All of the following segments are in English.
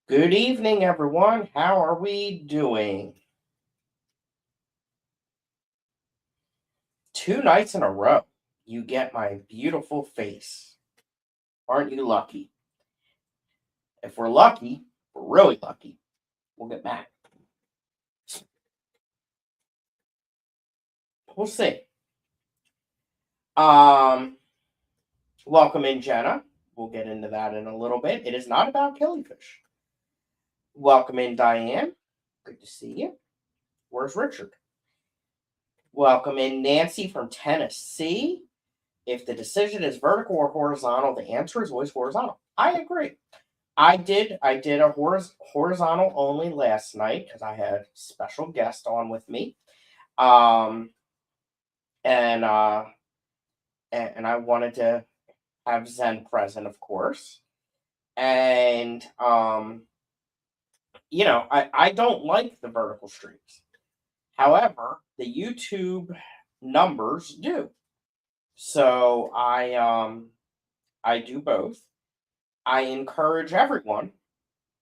Good evening, everyone. How are we doing? 2 nights in a row, you get my beautiful face. Aren't you lucky? If we're lucky, we're really lucky. We'll get back. We'll see. Um, Welcome in, Jenna. We'll get into that in a little bit. It is not about killifish. Welcome in, Diane. Good to see you. Where's Richard? Welcome in, Nancy from Tennessee. If the decision is vertical or horizontal, the answer is always horizontal. I agree. I did a horizontal only last night because I had a special guest on with me. Um and and I wanted to have Zen present, of course. And I don't like the vertical streams. However, the YouTube numbers do. So I do both. I encourage everyone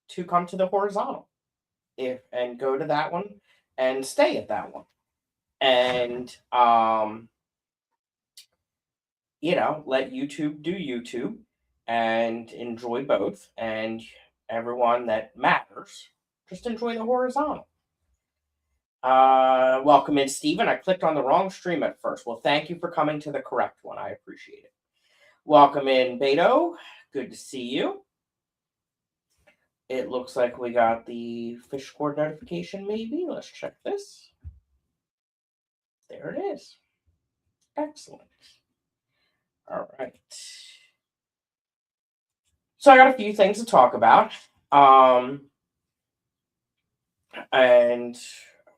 to come to the horizontal if and go to that one and stay at that one. And let YouTube do YouTube and enjoy both. And everyone that matters, just enjoy the horizontal. Welcome in, Stephen. I clicked on the wrong stream at first. Well, thank you for coming to the correct one. I appreciate it. Welcome in, Beto. Good to see you. It looks like we got the fish cord notification, maybe. Let's check this. There it is. Excellent. All right. So I got a few things to talk about. And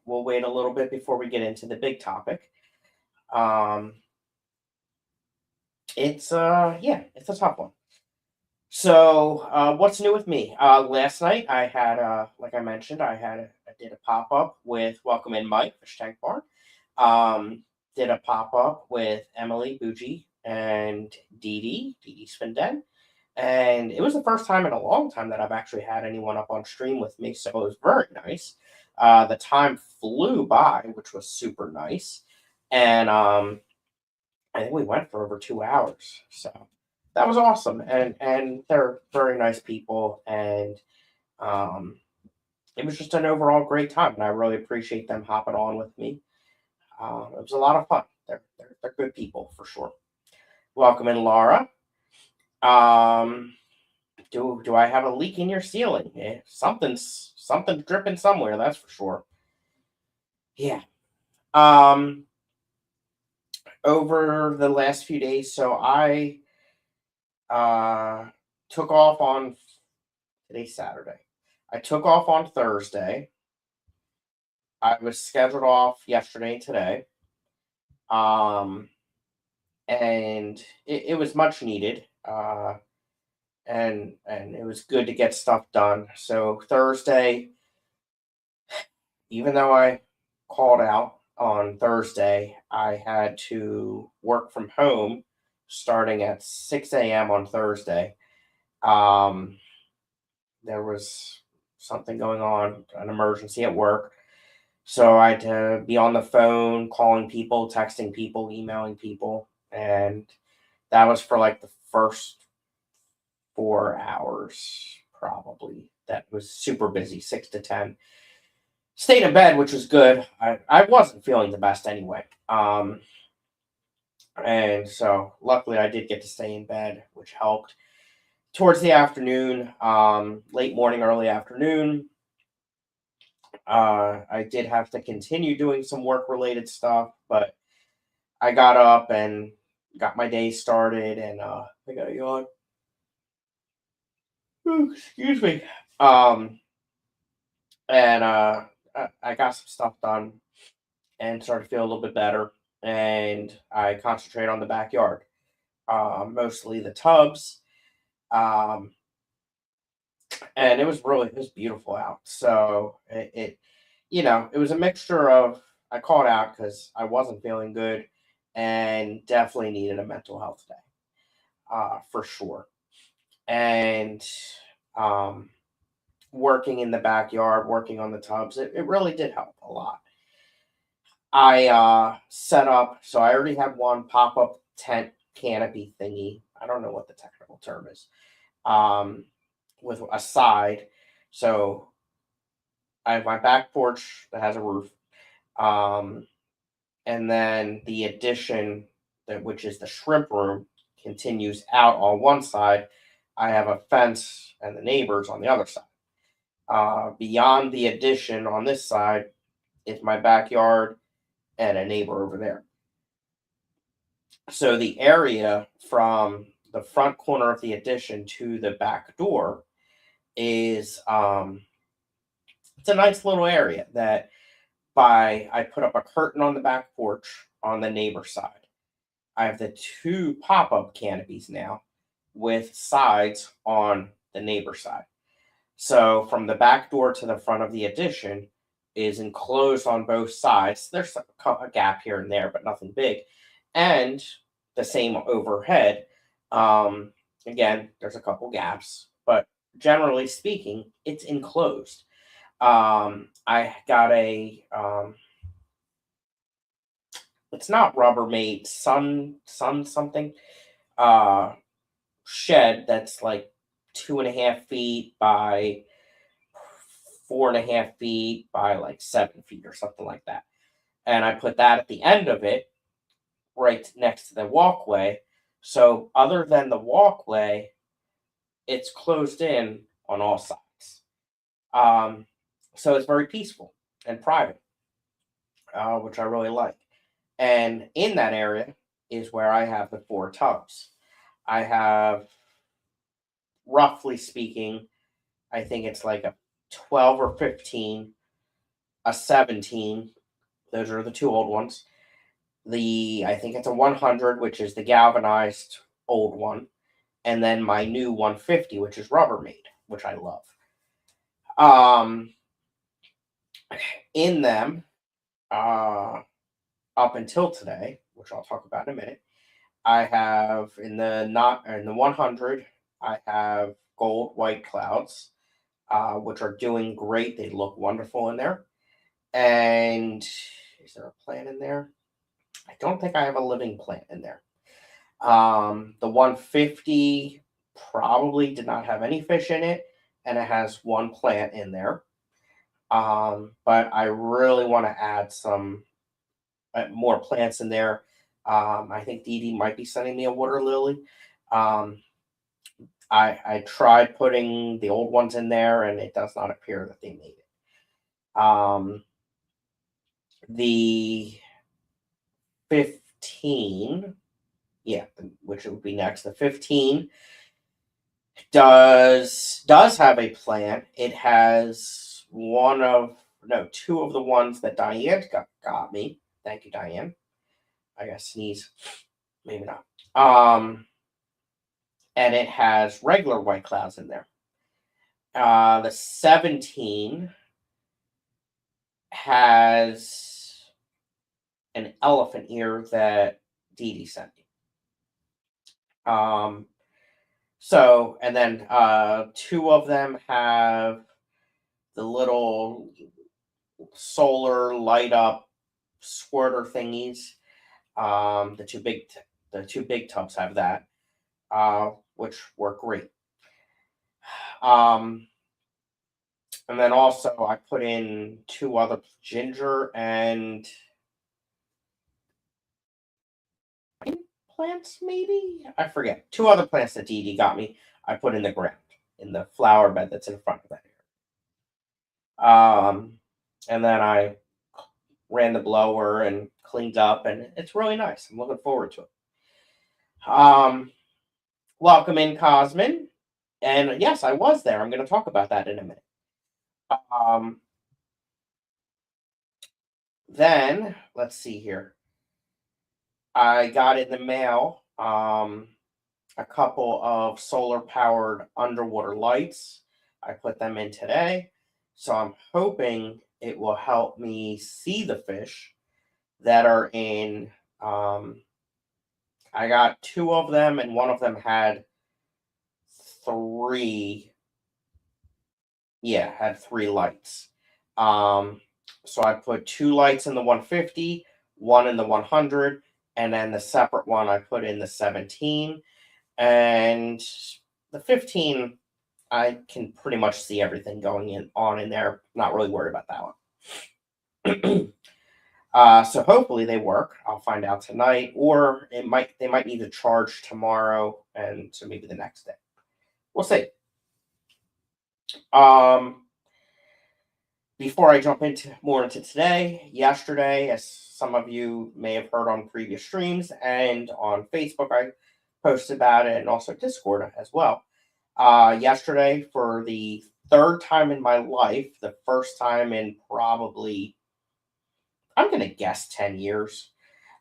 we'll wait a little bit before we get into the big topic. It's it's a tough one. So what's new with me? Last night I had like I mentioned, I did a pop-up with Welcome in Mike, Fish Tank Bar. Did a pop-up with Emily Bucci and Dee Dee Svinden. And it was the first time in a long time that I've actually had anyone up on stream with me, so it was very nice. The time flew by, which was super nice, and I think we went for over 2 hours, so that was awesome. And they're very nice people, and um, it was just an overall great time, and I really appreciate them hopping on with me. It was a lot of fun. They're good people for sure. Welcome in, Laura. Um, do I have a leak in your ceiling? Something's dripping somewhere. That's for sure. Yeah. Um, Over the last few days, so I uh took off on today's Saturday. I took off on Thursday. I was scheduled off yesterday and today. Um, and it was much needed. And it was good to get stuff done. So Thursday, even though I called out on Thursday, I had to work from home starting at 6 a.m. on Thursday. Um, there was something going on, an emergency at work. So I had to be on the phone, calling people, texting people, emailing people. And that was for like the first 4 hours, probably. That was super busy, 6 to 10. Stayed in bed, which was good. I wasn't feeling the best anyway. And so luckily I did get to stay in bed, which helped. Towards the afternoon, late morning, early afternoon, I did have to continue doing some work related stuff, but I got up and got my day started, and I got a yawn. Ooh, excuse me. Um, and I got some stuff done and started to feel a little bit better. And I concentrate on the backyard, mostly the tubs. Um, and it was beautiful out. So it was a mixture of I called out because I wasn't feeling good and definitely needed a mental health day, for sure. And um, working in the backyard, working on the tubs, it really did help a lot. I set up, so I already had one pop-up tent canopy thingy. I don't know what the technical term is. Um, with a side. So I have my back porch that has a roof. Um, and then the addition that which is the shrimp room continues out on one side. I have a fence and the neighbors on the other side. Beyond the addition on this side is my backyard and a neighbor over there. So the area from the front corner of the addition to the back door is it's a nice little area that I put up a curtain on the back porch on the neighbor side. I have the two pop-up canopies now with sides on the neighbor side. So from the back door to the front of the addition is enclosed on both sides. There's a gap here and there, but nothing big. And the same overhead. Um, Again, there's a couple gaps, but generally speaking, it's enclosed. I got it's not Rubbermaid, sun something uh shed that's like 2.5 feet by 4.5 feet by like 7 feet or something like that. And I put that at the end of it, right next to the walkway. So other than the walkway, it's closed in on all sides. Um, so it's very peaceful and private, which I really like. And in that area is where I have the four tubs. I have, roughly speaking, I think it's like a 12 or 15, a 17. Those are the two old ones. I think it's a 100, which is the galvanized old one. And then my new 150, which is Rubbermaid, which I love. Um, in them, up until today, which I'll talk about in a minute, I have in the 100, I have gold white clouds, which are doing great. They look wonderful in there. And is there a plant in there? I don't think I have a living plant in there. The 150 probably did not have any fish in it, and it has one plant in there. But I really want to add some more plants in there. I think Dee Dee might be sending me a water lily. Um, I tried putting the old ones in there, and it does not appear that they made it. The 15, yeah, which would be next. The 15 does have a plant. It has two of the ones that Diane got me. Thank you, Diane. I gotta sneeze. Maybe not. And it has regular white clouds in there. The 17 has an elephant ear that Dee Dee sent me. So, and then two of them have the little solar light up squirter thingies. The two big tubs have that, which work great. And then also I put in two other ginger and plants, maybe? I forget. Two other plants that Dee Dee got me, I put in the ground, in the flower bed that's in front of that area. And then I ran the blower and cleaned up, and it's really nice. I'm looking forward to it. Welcome in, Cosmin. And yes, I was there. I'm going to talk about that in a minute. Then, let's see here. I got in the mail a couple of solar powered underwater lights. I put them in today. So I'm hoping it will help me see the fish that are in. I got two of them, and one of them had three. yeah, had 3 lights. So I put 2 lights in the 150, one in the 100, and then the separate one I put in the 17. And the 15, I can pretty much see everything going on in there. Not really worried about that one. So hopefully they work. I'll find out tonight, or they might need to charge tomorrow, and so maybe the next day. We'll see. Um, Before I jump into today, yesterday, as some of you may have heard on previous streams and on Facebook, I posted about it, and also Discord as well. Yesterday, for the third time in my life, the first time in probably, I'm gonna guess, 10 years,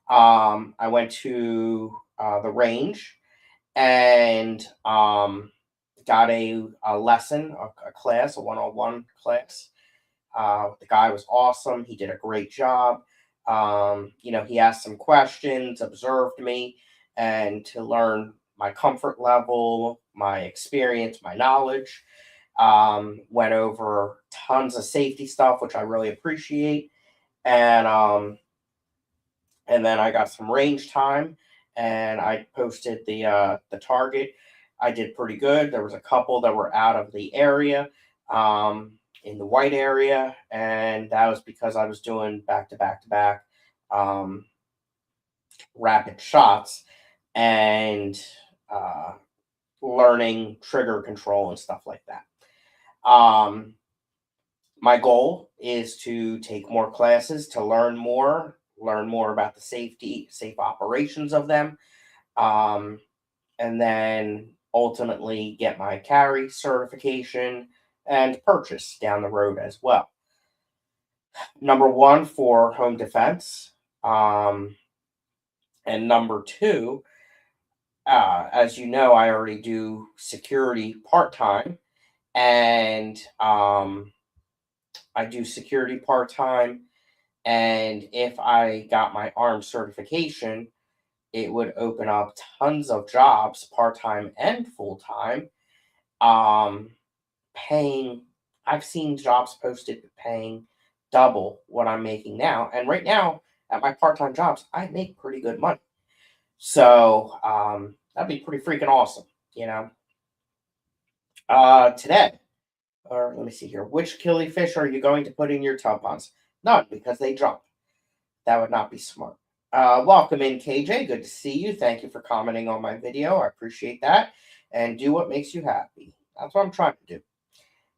I went to the range and got a lesson, a class, a one-on-one class. The guy was awesome. He did a great job. He asked some questions, observed me, and to learn my comfort level, my experience, my knowledge. Went over tons of safety stuff, which I really appreciate. And then I got some range time, and I posted the target. I did pretty good. There was a couple that were out of the area, in the white area, and that was because I was doing back to back to back rapid shots and uh, learning trigger control and stuff like that. My goal is to take more classes to learn more about the safe operations of them, um, and then ultimately get my carry certification and purchase down the road as well. Number one for home defense, and number two, as you know, I already do security part time, and I do security part time. And if I got my arms certification, it would open up tons of jobs, part time and full time. Um, Paying, I've seen jobs posted paying double what I'm making now. And right now, at my part time jobs, I make pretty good money. So that'd be pretty freaking awesome, you know. Today, or let me see here, which killifish are you going to put in your tub ponds? None, because they jump. That would not be smart. Welcome in, KJ. Good to see you. Thank you for commenting on my video. I appreciate that. And do what makes you happy. That's what I'm trying to do.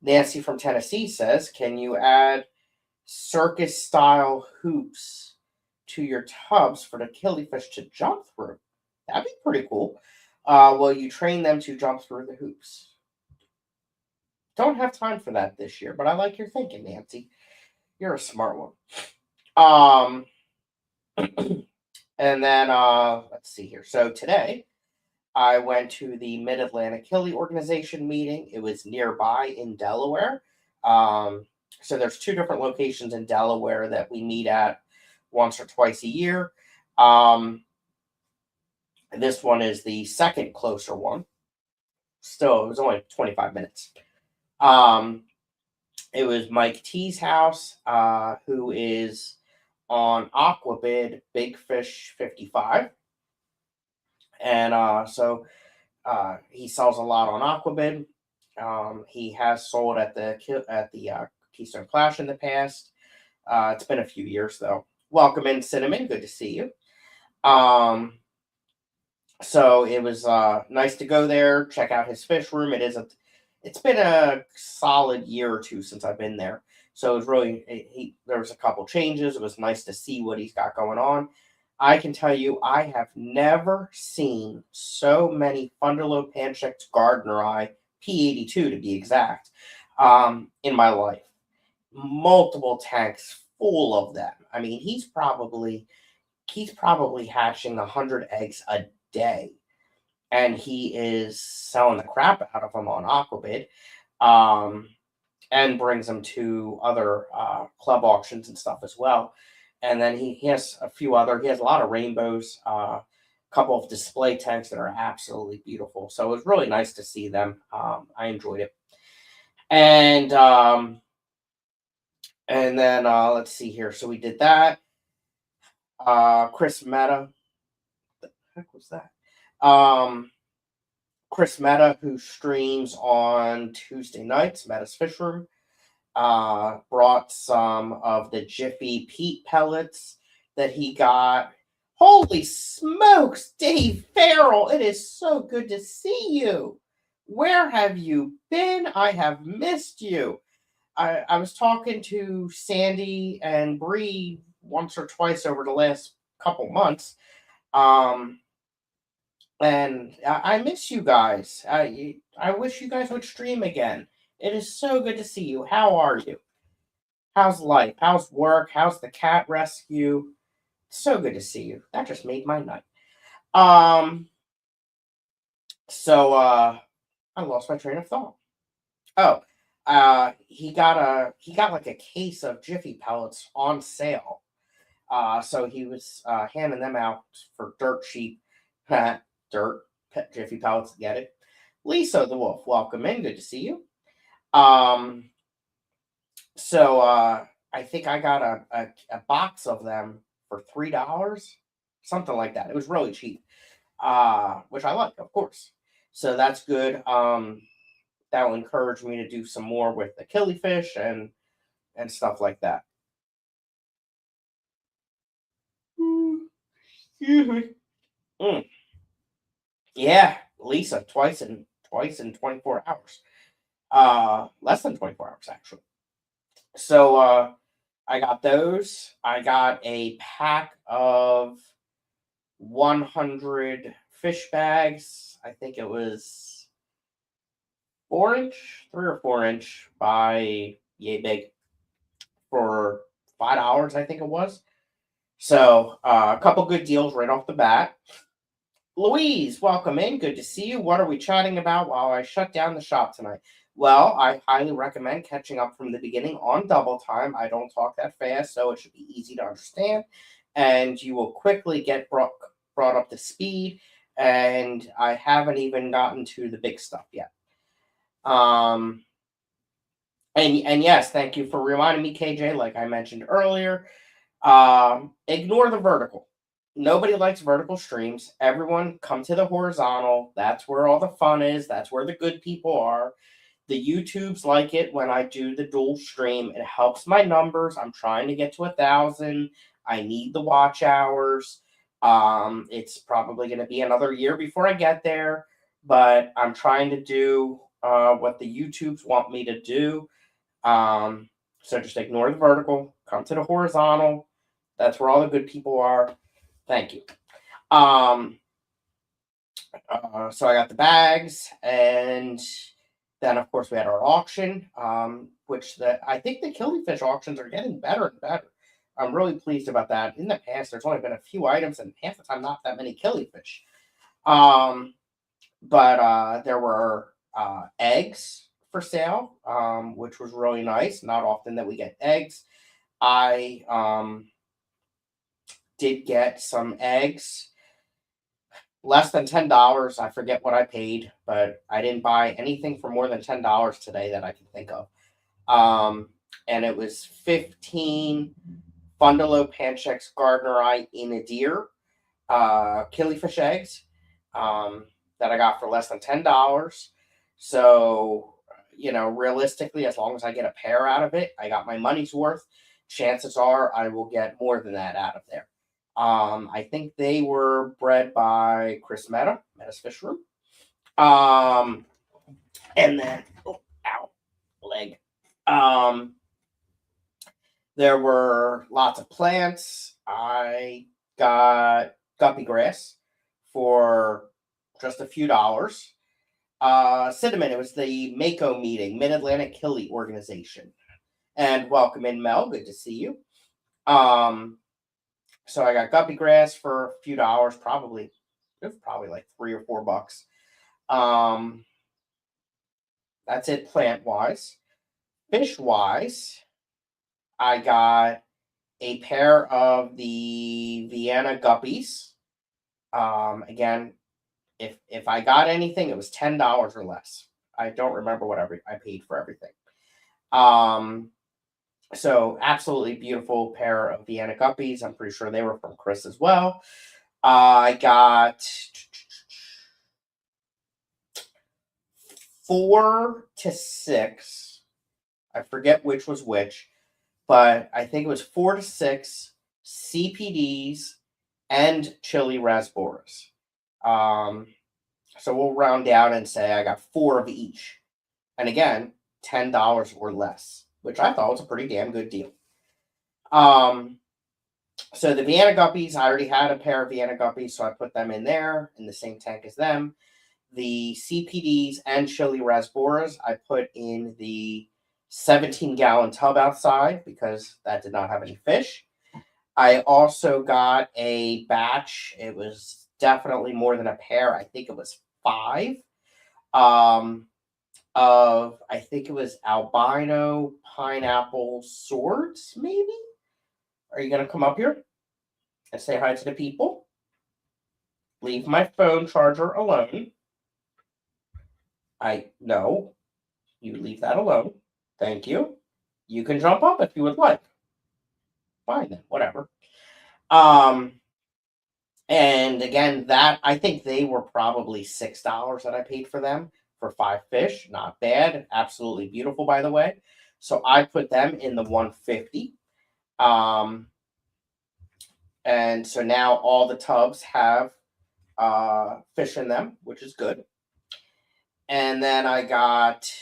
Nancy from Tennessee says, can you add circus style hoops to your tubs for the killifish to jump through? That'd be pretty cool. Will you train them to jump through the hoops? Don't have time for that this year, but I like your thinking, Nancy. You're a smart one. And then let's see here. So today I went to the Mid-Atlantic Killie Organization meeting. It was nearby in Delaware. So there's 2 different locations in Delaware that we meet at once or twice a year. This one is the second closer one. Still, it was only 25 minutes. It was Mike T's house, who is on Aquabid Big Fish 55. And so he sells a lot on Aquabid. He has sold at the Keystone Clash in the past. It's been a few years though. Welcome in, Cinnamon. Good to see you. So it was nice to go there, check out his fish room. It's been a solid year or 2 since I've been there. So it was really, there was a couple changes. It was nice to see what he's got going on. I can tell you, I have never seen so many Funderlo Pancheck's Gardneri, P82 to be exact, in my life. Multiple tanks full of them. I mean, he's probably hatching 100 eggs a day, and he is selling the crap out of them on Aquabid. And brings them to other club auctions and stuff as well. And then he has he has a lot of rainbows, a couple of display tanks that are absolutely beautiful. So it was really nice to see them. I enjoyed it. And then let's see here. So we did that. Chris Meta. The heck was that? Chris Meta, who streams on Tuesday nights, Meta's Fish Room, brought some of the Jiffy Pete pellets that he got. Holy smokes, Dave Farrell! It is so good to see you. Where have you been? I have missed you. I was talking to Sandy and Bree once or twice over the last couple months. And I miss you guys. I wish you guys would stream again. It is so good to see you. How are you? How's life? How's work? How's the cat rescue? So good to see you. That just made my night. So I lost my train of thought. Oh, he got like a case of Jiffy pellets on sale. So he was handing them out for dirt cheap. Dirt Jiffy pellets, get it? Lisa the Wolf, welcome in. Good to see you. So I think I got a box of them for $3, something like that. It was really cheap, which I like, of course. So that's good. That will encourage me to do some more with the killifish and stuff like that. Excuse me. Yeah, Lisa, twice in 24 hours. Less than 24 hours actually. So I got those. I got a pack of 100 fish bags. I think it was 4-inch, 3 or 4-inch by Yay Big for $5, I think it was. So a couple good deals right off the bat. Louise, welcome in. Good to see you. What are we chatting about while I shut down the shop tonight? Well, I highly recommend catching up from the beginning on double time. I don't talk that fast, so it should be easy to understand. And you will quickly get brought up to speed. And I haven't even gotten to the big stuff yet. And yes, thank you for reminding me, KJ, like I mentioned earlier. Ignore the vertical. Nobody likes vertical streams. Everyone come to the horizontal. That's where all the fun is. That's where the good people are. The YouTubes like it when I do the dual stream. It helps my numbers. I'm trying to get to 1,000. I need the watch hours. It's probably going to be another year before I get there, but I'm trying to do what the YouTubes want me to do. So just ignore the vertical. Come to the horizontal. That's where all the good people are. Thank you. So I got the bags, and then of course we had our auction, which I think the killifish auctions are getting better and better. I'm really pleased about that. In the past, there's only been a few items, and half the time not that many killifish. But there were eggs for sale, which was really nice. Not often that we get eggs. I did get some eggs, less than $10. I forget what I paid, but I didn't buy anything for more than $10 today that I can think of. And it was 15 Fundalo Panchex Gardneri in a deer killifish eggs that I got for less than $10. So, realistically, as long as I get a pair out of it, I got my money's worth. Chances are I will get more than that out of there. I think they were bred by Chris Meta, Meta's Fish Room. And then, leg. There were lots of plants. I got guppy grass for just a few dollars. Cinnamon, it was the Mako meeting, Mid-Atlantic Killie Organization. And welcome in, Mel. Good to see you. So I got guppy grass for a few dollars, probably like $3 or $4. That's it plant wise. Fish wise, I got a pair of the Vienna guppies. Again, if I got anything, it was $10 or less. I don't remember what I paid for everything. So absolutely beautiful pair of Vienna guppies. I'm pretty sure they were from Chris as well. I got 4 to 6. I forget which was which, but I think it was 4 to 6 CPDs and chili raspberries. So we'll round down and say I got 4 of each. And again, $10 or less, which I thought was a pretty damn good deal. So the Vienna guppies, I already had a pair of Vienna guppies, so I put them in there in the same tank as them. The CPDs and chili raspberries, I put in the 17-gallon tub outside because that did not have any fish. I also got a batch. It was definitely more than a pair. I think it was 5. Of I think it was albino pineapple swords, maybe? Are you gonna come up here and say hi to the people? Leave my phone charger alone. No, you leave that alone. Thank you. You can jump up if you would like. Fine then, whatever. And again, that I think they were probably $6 that I paid for them for 5 fish. Not bad. Absolutely beautiful, by the way. So I put them in the 150. And so now all the tubs have fish in them, which is good. And then I got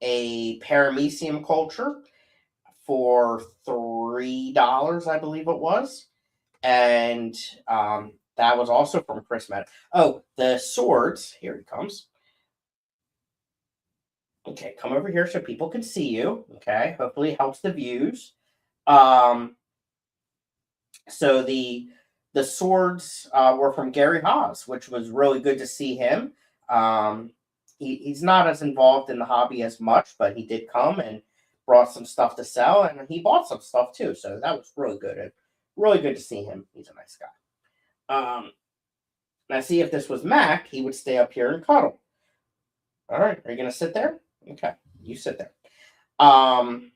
a paramecium culture for $3, I believe it was. And that was also from Chris Med. Oh, the swords. Here he comes. Okay, come over here so people can see you. Okay, hopefully it helps the views. So the swords were from Gary Haas, which was really good to see him. He's not as involved in the hobby as much, but he did come and brought some stuff to sell, and he bought some stuff too. So that was really good. And really good to see him. He's a nice guy. Now, see, if this was Mac, he would stay up here and cuddle. All right, are you gonna sit there? Okay, you sit there. I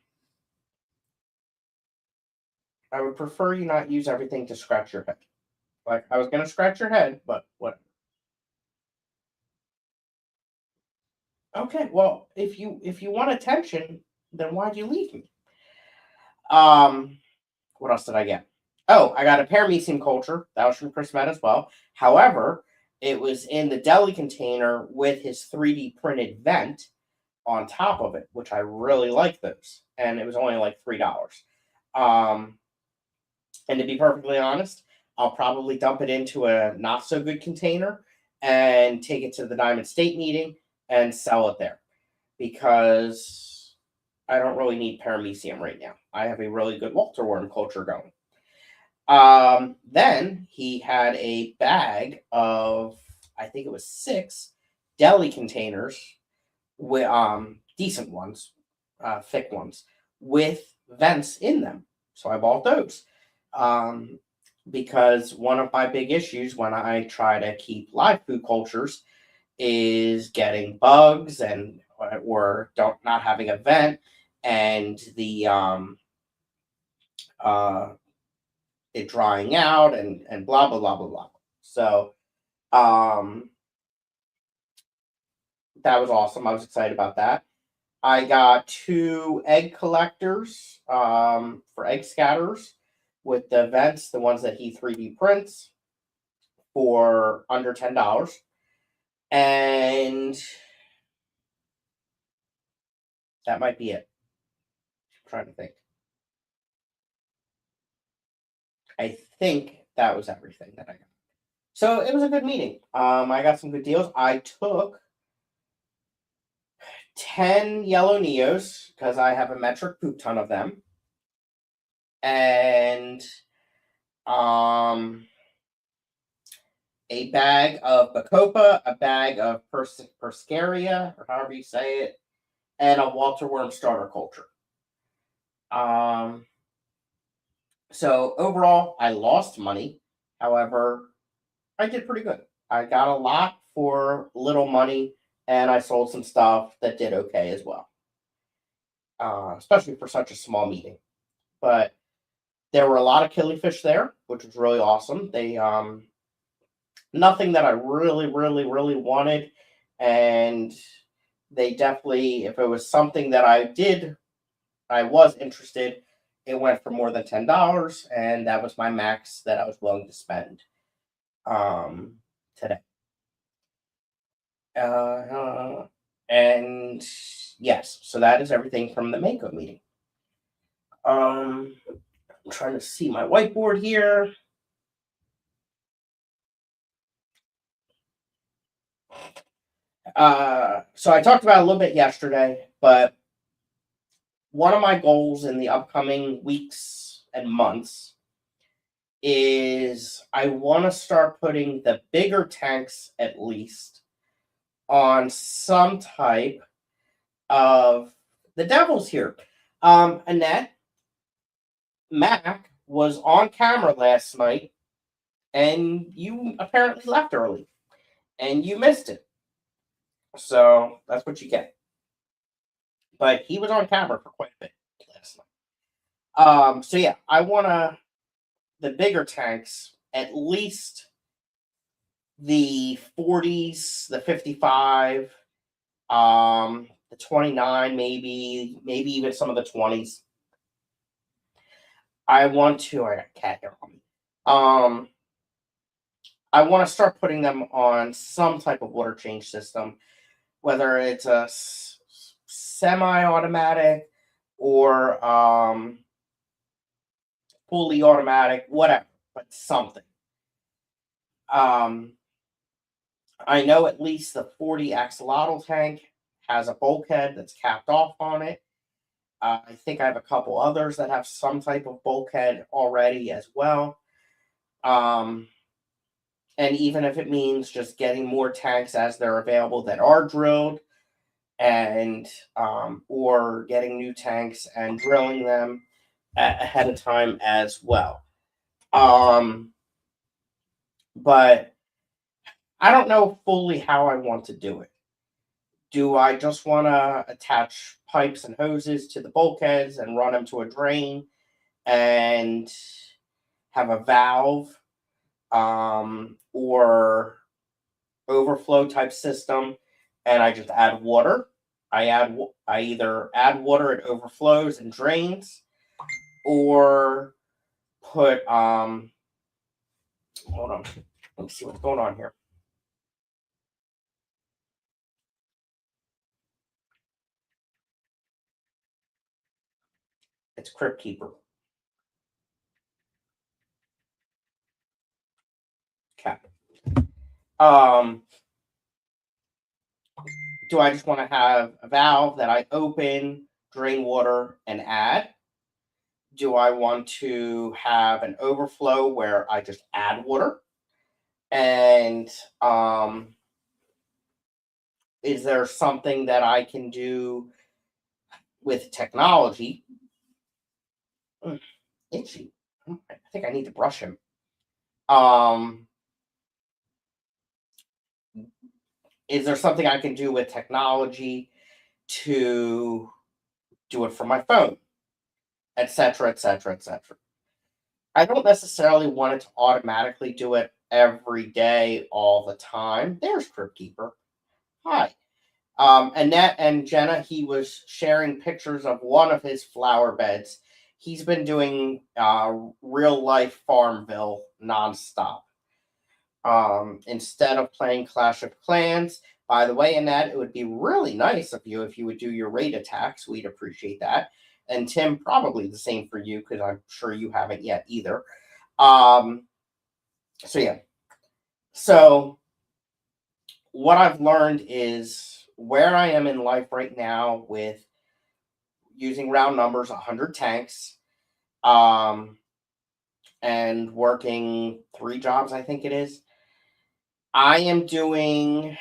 would prefer you not use everything to scratch your head. Like, I was gonna scratch your head, but whatever. Okay, well, if you want attention, then why'd you leave me? What else did I get? Oh, I got a paramecium culture. That was from Chris Met as well. However, it was in the deli container with his 3D printed vent on top of it, which I really like those. And it was only like $3. And to be perfectly honest, I'll probably dump it into a not so good container and take it to the Diamond State meeting and sell it there because I don't really need paramecium right now. I have a really good Walter worm culture going. Then he had a bag of, I think it was 6 deli containers with decent ones, thick ones, with vents in them. So I bought those. Because one of my big issues when I try to keep live food cultures is getting bugs and or not having a vent and the it drying out and blah blah blah blah blah. So that was awesome. I was excited about that. I got 2 egg collectors for egg scatters with the vents, the ones that he 3D prints for under $10. And that might be it. I'm trying to think. I think that was everything that I got. So it was a good meeting. I got some good deals. I took 10 yellow Neos because I have a metric poop ton of them. And a bag of Bacopa, a bag of Perscaria, or however you say it, and a Walter Worm starter culture. So overall, I lost money. However, I did pretty good. I got a lot for little money, and I sold some stuff that did okay as well, especially for such a small meeting. But there were a lot of killifish there, which was really awesome. They nothing that I really wanted, and they definitely, if it was something that I was interested, it went for more than $10, and that was my max that I was willing to spend today. Uh, and yes, so that is everything from the Mako meeting. I'm trying to see my whiteboard here. So I talked about it a little bit yesterday, but one of my goals in the upcoming weeks and months is I want to start putting the bigger tanks, at least, on some type of the Devils here. Annette, Mac was on camera last night, and you apparently left early, and you missed it. So that's what you get. But he was on camera for quite a bit last night. So yeah, I want the bigger tanks, at least the 40s, the 55, the 29, maybe even some of the 20s. I want to. I got a cat here on me. I want to start putting them on some type of water change system, whether it's a semi-automatic or fully automatic, whatever, but something. I know at least the 40 axolotl tank has a bulkhead that's capped off on it. I think I have a couple others that have some type of bulkhead already as well. And even if it means just getting more tanks as they're available that are drilled, and or getting new tanks and drilling them ahead of time as well. But I don't know fully how I want to do it. Do I just want to attach pipes and hoses to the bulkheads and run them to a drain and have a valve or overflow type system, and I just add water? I either add water, it overflows and drains, or put hold on, let me see what's going on here. It's Crypt Keeper. Okay. Do I just want to have a valve that I open, drain water, and add? Do I want to have an overflow where I just add water? And is there something that I can do with technology? Itchy. I think I need to brush him. Is there something I can do with technology to do it from my phone, etc., etc., etc.? I don't necessarily want it to automatically do it every day, all the time. There's Crypt Keeper. Hi. Annette and Jenna, he was sharing pictures of one of his flower beds. He's been doing real life Farmville nonstop. Instead of playing Clash of Clans, by the way, Annette, it would be really nice of you if you would do your raid attacks. We'd appreciate that. And Tim, probably the same for you, because I'm sure you haven't yet either. So yeah. So what I've learned is where I am in life right now with using round numbers, 100 tanks, and working 3 jobs, I think it is. I am doing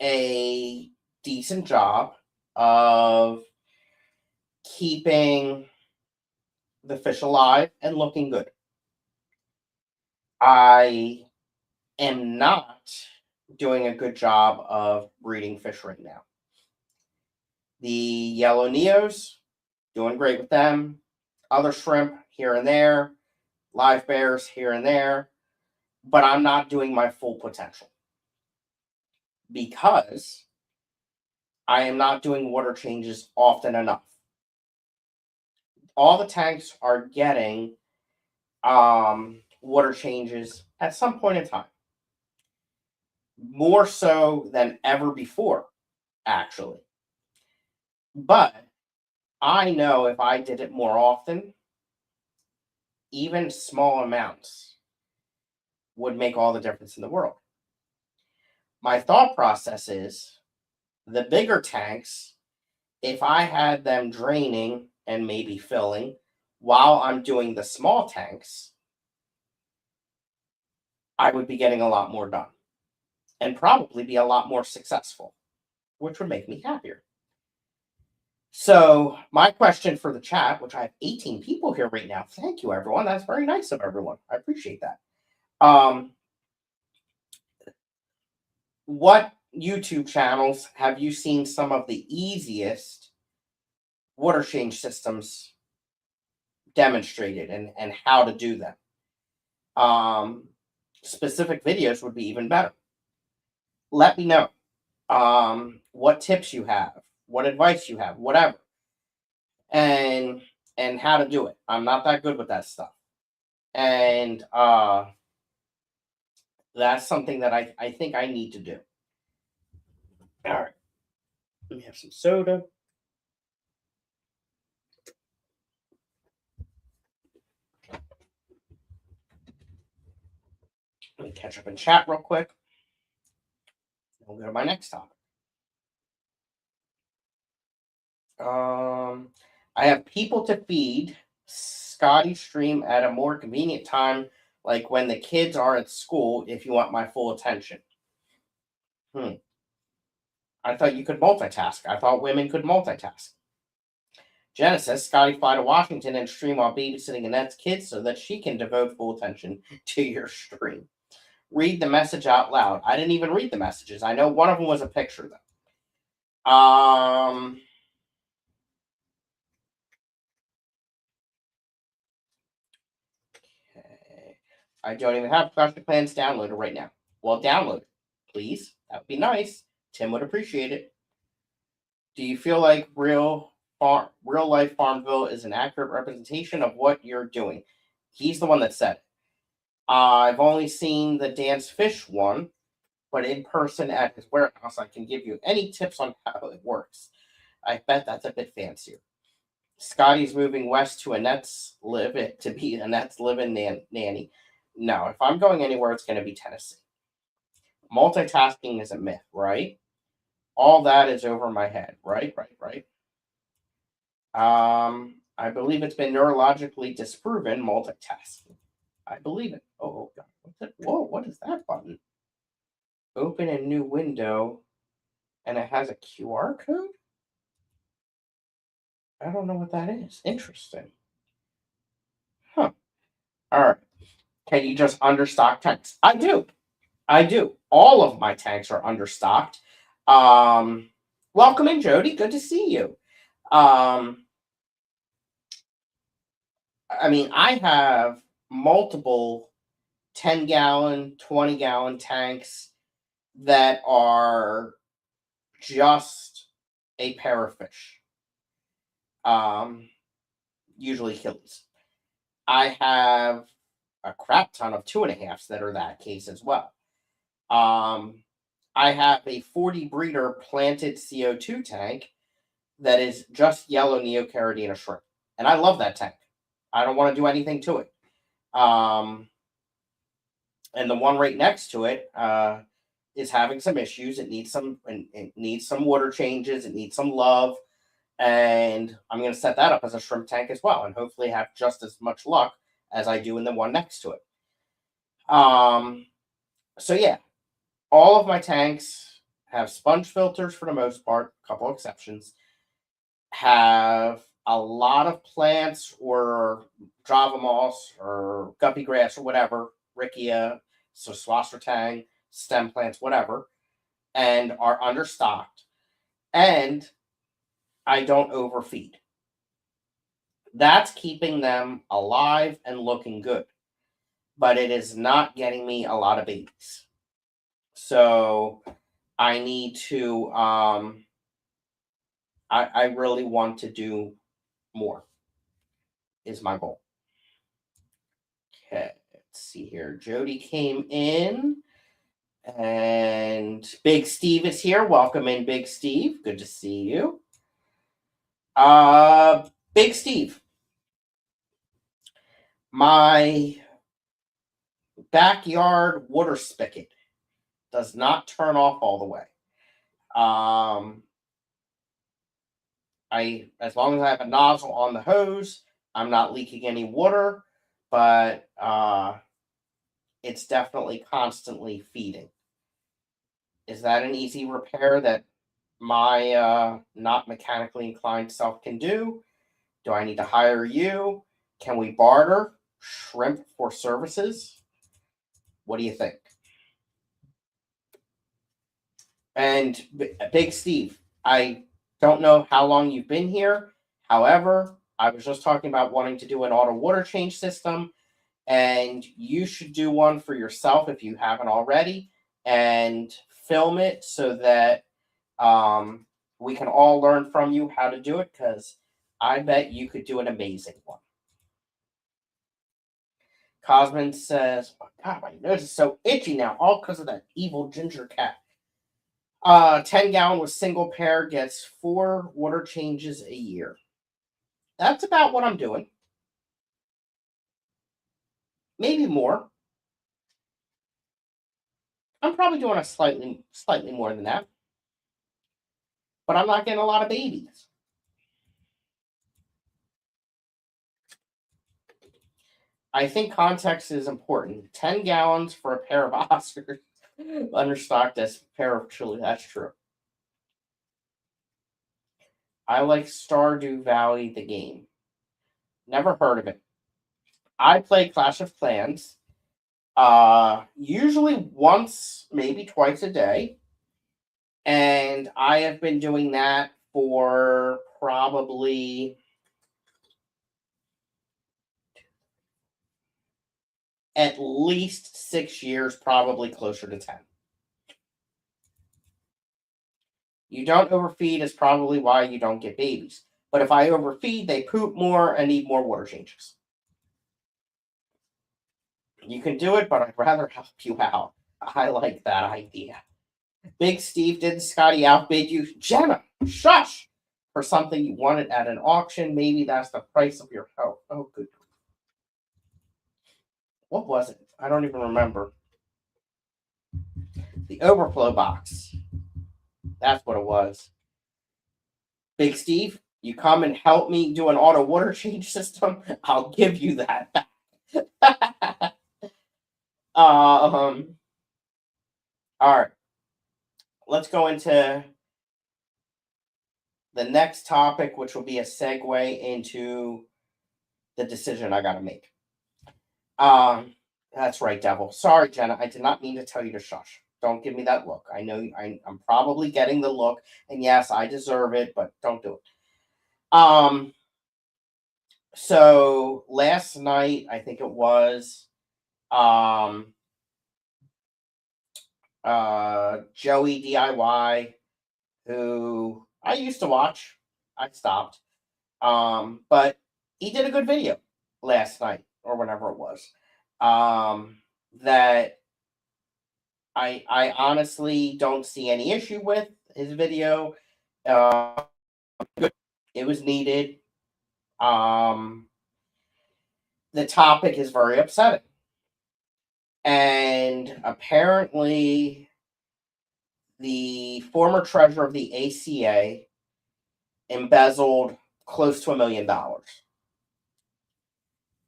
a decent job of keeping the fish alive and looking good. I am not doing a good job of breeding fish right now. The yellow neos, doing great with them. Other shrimp here and there, live bears here and there, but I'm not doing my full potential because I am not doing water changes often enough. All the tanks are getting water changes at some point in time, more so than ever before, actually. But I know if I did it more often, even small amounts would make all the difference in the world. My thought process is the bigger tanks, if I had them draining and maybe filling while I'm doing the small tanks, I would be getting a lot more done and probably be a lot more successful, which would make me happier. So, my question for the chat, which I have 18 people here right now. Thank you, everyone. That's very nice of everyone. I appreciate that. What YouTube channels have you seen some of the easiest water change systems demonstrated and how to do them? Specific videos would be even better. Let me know what tips you have, what advice you have, whatever, and how to do it. I'm not that good with that stuff, and that's something that I think I need to do. All right, let me have some soda. Let me catch up in chat real quick. We'll go to my next topic. I have people to feed. Scotty stream at a more convenient time, like when the kids are at school, if you want my full attention. I thought you could multitask. I thought women could multitask. Genesis, Scotty fly to Washington and stream while babysitting Annette's kids so that she can devote full attention to your stream. Read the message out loud. I didn't even read the messages. I know one of them was a picture, though. Okay. I don't even have Project Plans downloaded right now. Well, download it, please. That would be nice. Tim would appreciate it. Do you feel like real life Farmville is an accurate representation of what you're doing? He's the one that said it. I've only seen the Dance Fish one, but in person at his warehouse, I can give you any tips on how it works. I bet that's a bit fancier. Scotty's moving west to Annette's live-in nanny. No, if I'm going anywhere, it's going to be Tennessee. Multitasking is a myth, right? All that is over my head, right? I believe it's been neurologically disproven multitasking. I believe it. Oh God, what's it? Whoa, what is that button? Open a new window, and it has a QR code? I don't know what that is. Interesting. Huh. All right. Can you just understock tanks? I do. All of my tanks are understocked. Welcome in, Jody. Good to see you. I mean, I have multiple 10-gallon, 20-gallon tanks that are just a pair of fish. Usually Achilles. I have a crap ton of 2.5s that are that case as well. I have a 40 breeder planted CO2 tank that is just yellow Neocaridina shrimp. And I love that tank. I don't want to do anything to it. And the one right next to it is having some issues. It needs some water changes. It needs some love. And I'm going to set that up as a shrimp tank as well, and hopefully have just as much luck as I do in the one next to it. So yeah, all of my tanks have sponge filters for the most part, a couple exceptions. Have a lot of plants or Java moss or guppy grass or whatever, Riccia, so Swassertang, stem plants, whatever, and are understocked, and I don't overfeed. That's keeping them alive and looking good, but it is not getting me a lot of babies. So I need to, I really want to do more, is my goal. Okay, let's see here. Jody came in, and Big Steve is here. Welcome in, Big Steve. Good to see you. Big Steve, my backyard water spigot does not turn off all the way. As long as I have a nozzle on the hose, I'm not leaking any water, but it's definitely constantly feeding. Is that an easy repair that my not mechanically inclined self can do? Do I need to hire you? Can we barter shrimp for services? What do you think? And Big Steve, I don't know how long you've been here. However, I was just talking about wanting to do an auto water change system, and you should do one for yourself if you haven't already, and film it so that we can all learn from you how to do it, because I bet you could do an amazing one. Cosman says, oh God, my nose is so itchy now, all because of that evil ginger cat. 10-gallon with single pair gets 4 water changes a year. That's about what I'm doing. Maybe more. I'm probably doing a slightly more than that. But I'm not getting a lot of babies. I think context is important. 10 gallons for a pair of Oscars understocked as a pair of chili. That's true. I like Stardew Valley, the game. Never heard of it. I play Clash of Clans. Usually once, maybe twice a day. And I have been doing that for probably at least 6 years, probably closer to 10. You don't overfeed is probably why you don't get babies. But if I overfeed, they poop more and need more water changes. You can do it, but I'd rather help you out. I like that idea. Big Steve, did Scotty outbid you? Jenna, shush! For something you wanted at an auction. Maybe that's the price of your house. Oh, good. What was it? I don't even remember. The overflow box. That's what it was. Big Steve, you come and help me do an auto water change system, I'll give you that back. All right. Let's go into the next topic, which will be a segue into the decision I got to make. That's right, Devil. Sorry, Jenna. I did not mean to tell you to shush. Don't give me that look. I know I'm probably getting the look, and yes, I deserve it, but don't do it. So last night, I think it was, Joey DIY, who I used to watch. I stopped. But he did a good video last night or whenever it was. That I honestly don't see any issue with his video. It was needed. The topic is very upsetting. And apparently, the former treasurer of the ACA embezzled close to $1 million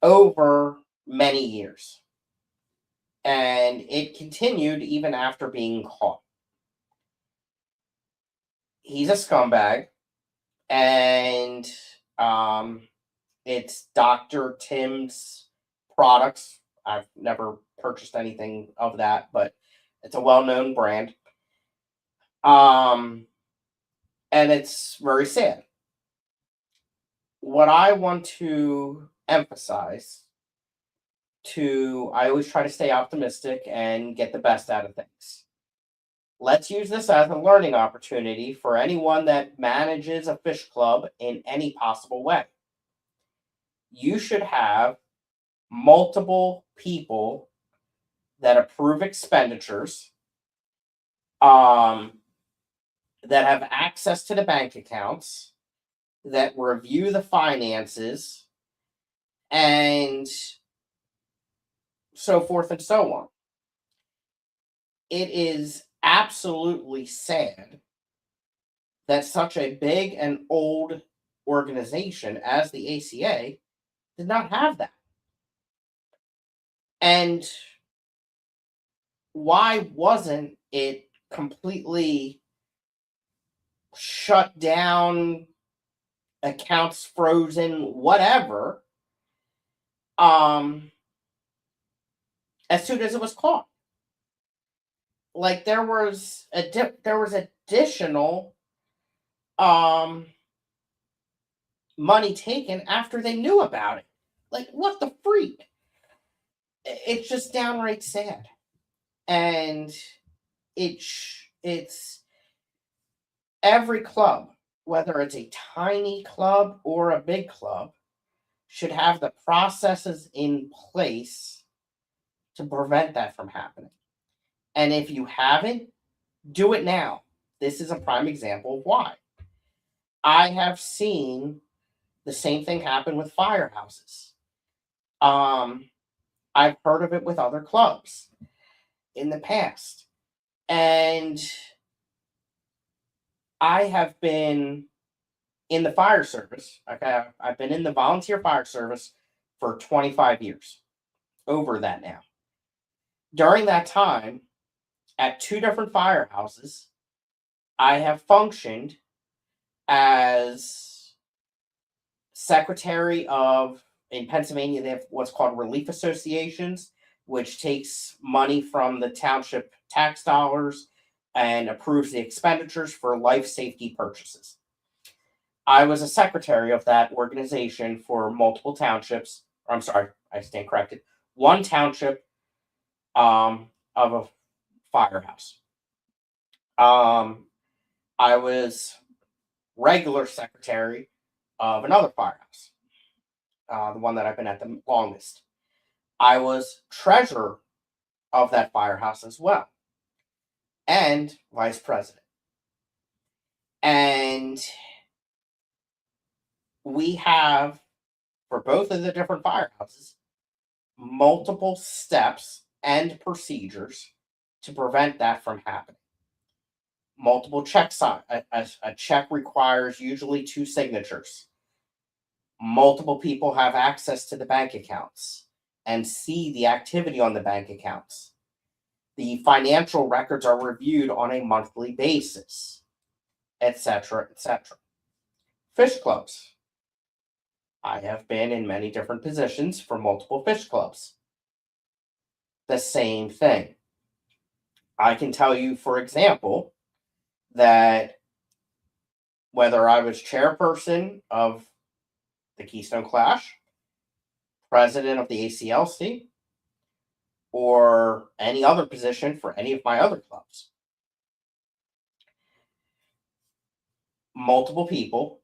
over many years. And it continued even after being caught. He's a scumbag. And it's Dr. Tim's products. I've never purchased anything of that, but It's a well-known brand. And it's very sad. What I want to emphasize I always try to stay optimistic and get the best out of things. Let's use this as a learning opportunity for anyone that manages a fish club in any possible way. You should have multiple people that approve expenditures, that have access to the bank accounts, that review the finances, and so forth and so on. It is absolutely sad that such a big and old organization as the ACA did not have that. And why wasn't it completely shut down, accounts frozen, whatever, as soon as it was caught? Like there was additional money taken after they knew about it. Like what the freak? It's just downright sad. And it's every club, whether it's a tiny club or a big club, should have the processes in place to prevent that from happening. And if you haven't, do it now. This is a prime example of why. I have seen the same thing happen with firehouses. I've heard of it with other clubs in the past. And I have been in the fire service. Okay, I've been in the volunteer fire service for 25 years, over that now. During that time, at 2 different firehouses, I have functioned as secretary of, in Pennsylvania, they have what's called relief associations, which takes money from the township tax dollars and approves the expenditures for life safety purchases. I was a secretary of that organization for multiple townships. I'm sorry, I stand corrected. One township of a firehouse. I was regular secretary of another firehouse, the one that I've been at the longest. I was treasurer of that firehouse as well, and vice president. And we have, for both of the different firehouses, multiple steps and procedures to prevent that from happening. Multiple checks on a check requires usually 2 signatures. Multiple people have access to the bank accounts and see the activity on the bank accounts. The financial records are reviewed on a monthly basis, etc., etc. Fish clubs. I have been in many different positions for multiple fish clubs. The same thing. I can tell you, for example, that whether I was chairperson of the Keystone Clash, president of the ACLC, or any other position for any of my other clubs, multiple people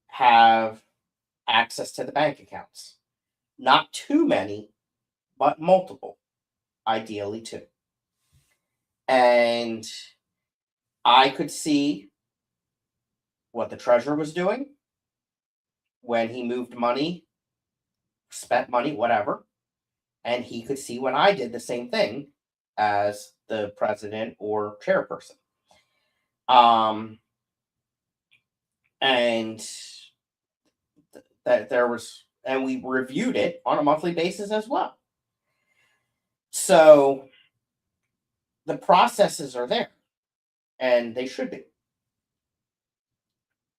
have access to the bank accounts. Not too many, but multiple, ideally 2. And I could see what the treasurer was doing when he moved money, spent money, whatever. And he could see when I did the same thing as the president or chairperson. And that there was, and we reviewed it on a monthly basis as well. So the processes are there, and they should be.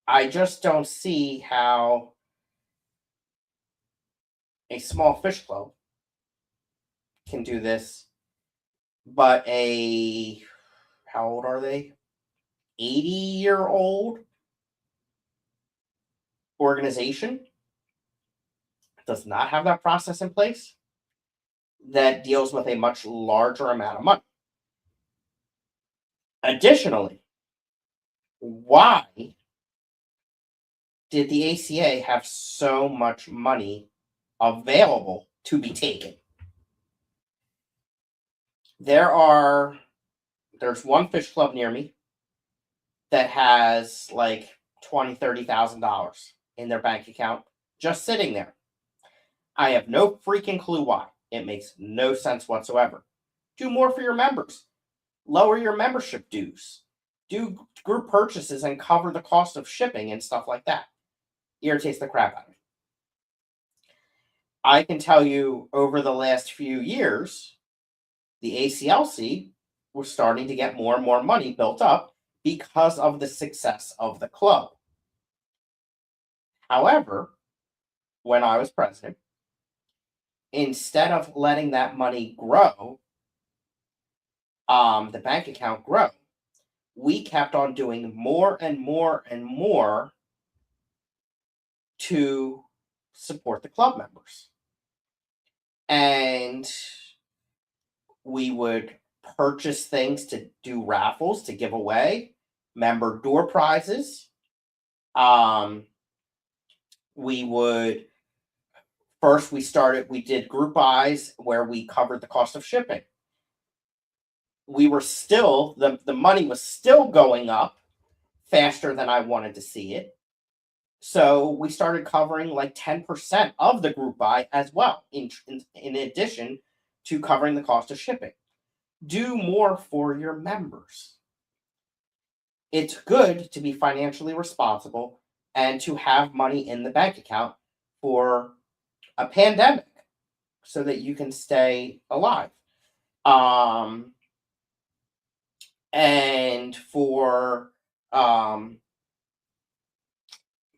I just don't see how a small fish club can do this but how old are they? 80-year-old organization does not have that process in place that deals with a much larger amount of money. Additionally, why did the ACA have so much money available to be taken? There's one fish club near me that has like $20,000-$30,000 in their bank account just sitting there. I have no freaking clue why. It makes no sense whatsoever. Do more for your members. Lower your membership dues. Do group purchases and cover the cost of shipping and stuff like that. Irritates the crap out of me. I can tell you over the last few years, the ACLC was starting to get more and more money built up because of the success of the club. However, when I was president, instead of letting that money grow, the bank account grow, we kept on doing more and more and more to support the club members. And we would purchase things to do raffles to give away, member door prizes. We did group buys where we covered the cost of shipping. We were still, the money was still going up faster than I wanted to see it. So we started covering like 10% of the group buy as well, in addition to covering the cost of shipping. Do more for your members. It's good to be financially responsible and to have money in the bank account for a pandemic so that you can stay alive. And for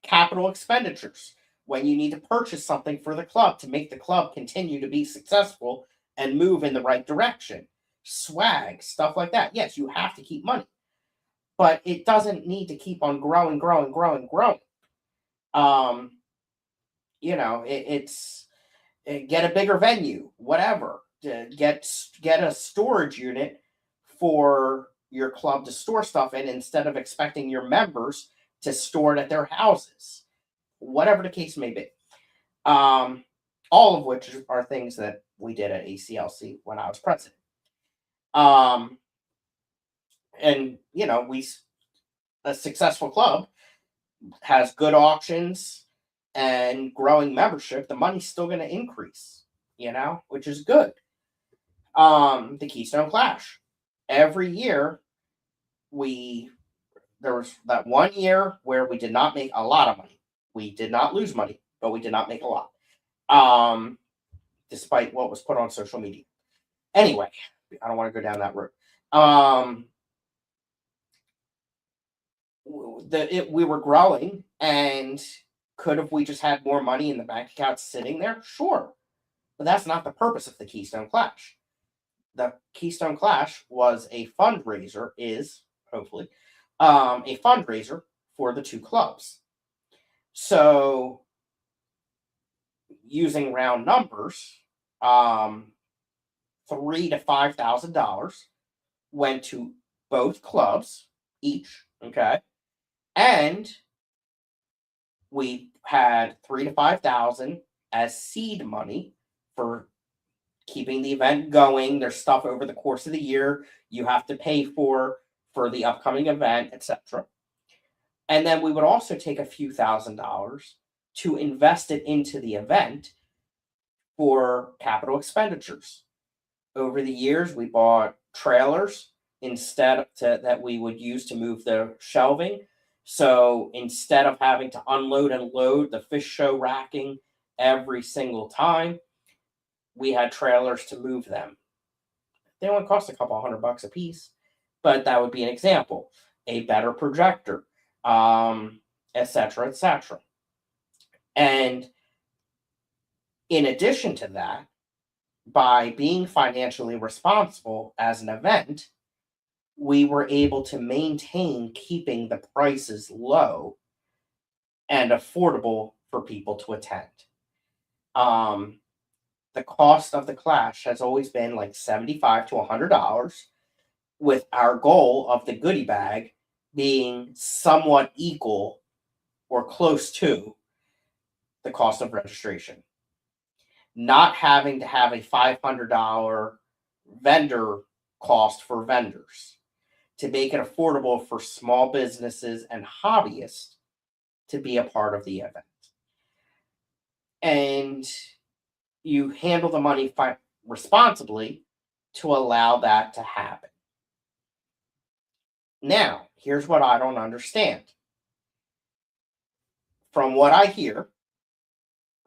capital expenditures, when you need to purchase something for the club to make the club continue to be successful and move in the right direction. Swag, stuff like that. Yes, you have to keep money, but it doesn't need to keep on growing. Get a bigger venue, whatever. Get a storage unit for your club to store stuff in instead of expecting your members to store it at their houses, whatever the case may be. All of which are things that we did at ACLC when I was president. And a successful club has good auctions and growing membership. The money's still going to increase, which is good. The Keystone Clash. Every year, there was that 1 year where we did not make a lot of money. We did not lose money, but we did not make a lot. Despite what was put on social media. Anyway, I don't want to go down that road. We were growing, and could have we just had more money in the bank account sitting there? Sure. But that's not the purpose of the Keystone Clash. The Keystone Clash was a fundraiser, hopefully, a fundraiser for the two clubs. So, using round numbers, $3,000 to $5,000 went to both clubs each. Okay, and we had $3,000 to $5,000 as seed money for keeping the event going. There's stuff over the course of the year you have to pay for the upcoming event, etc. And then we would also take a few $1,000s to invest it into the event for capital expenditures. Over the years, we bought trailers that we would use to move the shelving. So instead of having to unload and load the fish show racking every single time, we had trailers to move them. They only cost a couple $100 a piece, but that would be an example. A better projector, etc., etc. And in addition to that, by being financially responsible as an event, we were able to maintain keeping the prices low and affordable for people to attend. Um, the cost of the clash has always been like $75 to $100, with our goal of the goodie bag being somewhat equal or close to the cost of registration. Not having to have a $500 vendor cost for vendors to make it affordable for small businesses and hobbyists to be a part of the event. And you handle the money responsibly to allow that to happen. Now, here's what I don't understand. From what I hear,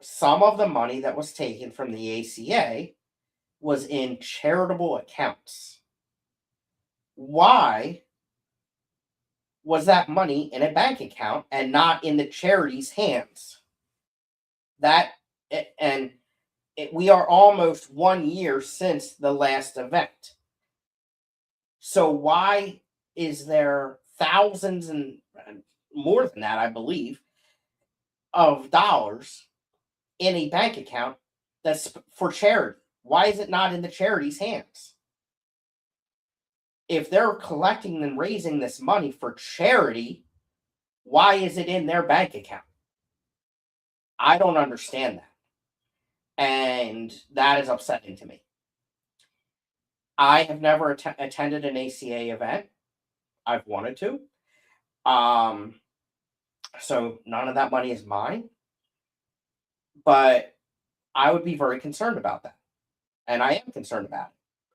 some of the money that was taken from the ACA was in charitable accounts. Why was that money in a bank account and not in the charity's hands? We are almost 1 year since the last event. So why is there thousands and more than that, I believe, of dollars in a bank account that's for charity? Why is it not in the charity's hands? If they're collecting and raising this money for charity, why is it in their bank account? I don't understand that. And that is upsetting to me. I have never attended an ACA event. I've wanted to. So none of that money is mine. But I would be very concerned about that. And I am concerned about it.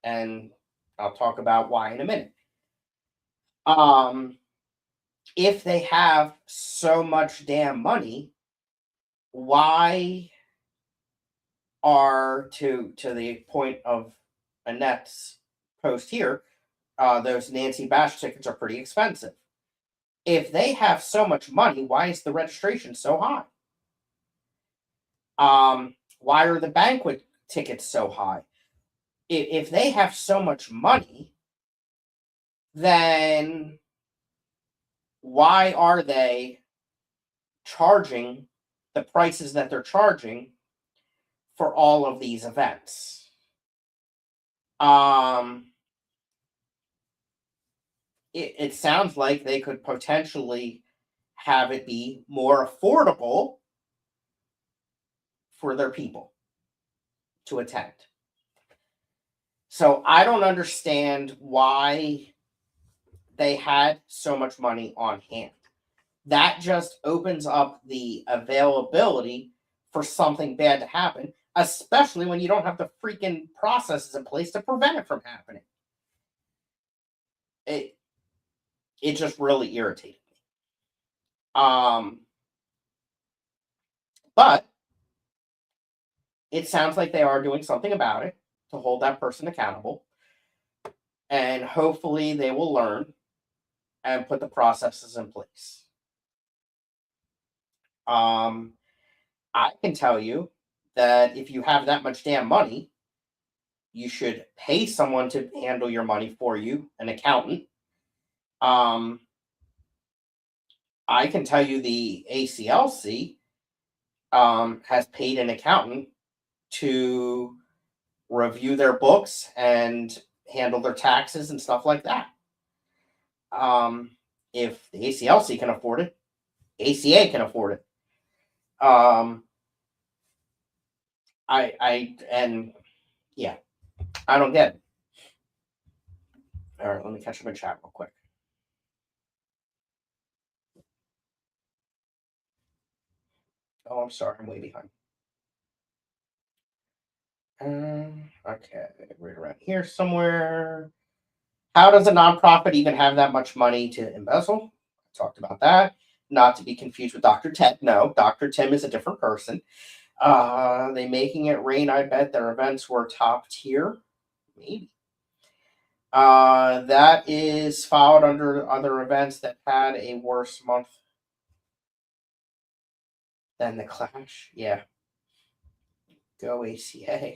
And I'll talk about why in a minute. If they have so much damn money, why are, to the point of Annette's post here, those Nancy Bash tickets are pretty expensive. If they have so much money, why is the registration so high? Why are the banquet tickets so high? If they have so much money, then why are they charging the prices that they're charging for all of these events? It sounds like they could potentially have it be more affordable for their people to attend. So I don't understand why they had so much money on hand. That just opens up the availability for something bad to happen, especially when you don't have the freaking processes in place to prevent it from happening. It just really irritated me. But it sounds like they are doing something about it to hold that person accountable. And hopefully they will learn and put the processes in place. I can tell you that if you have that much damn money, you should pay someone to handle your money for you, an accountant. I can tell you the ACLC has paid an accountant to review their books and handle their taxes and stuff like that. If the ACLC can afford it, ACA can afford it. I don't get it. All right, let me catch up in chat real quick. Oh, I'm sorry, I'm way behind. Okay, right around here somewhere. How does a nonprofit even have that much money to embezzle? I talked about that. Not to be confused with Dr. Ted. No, Dr. Tim is a different person. They making it rain. I bet their events were top tier. Maybe. That is filed under other events that had a worse month than the Clash. Yeah. Go ACA.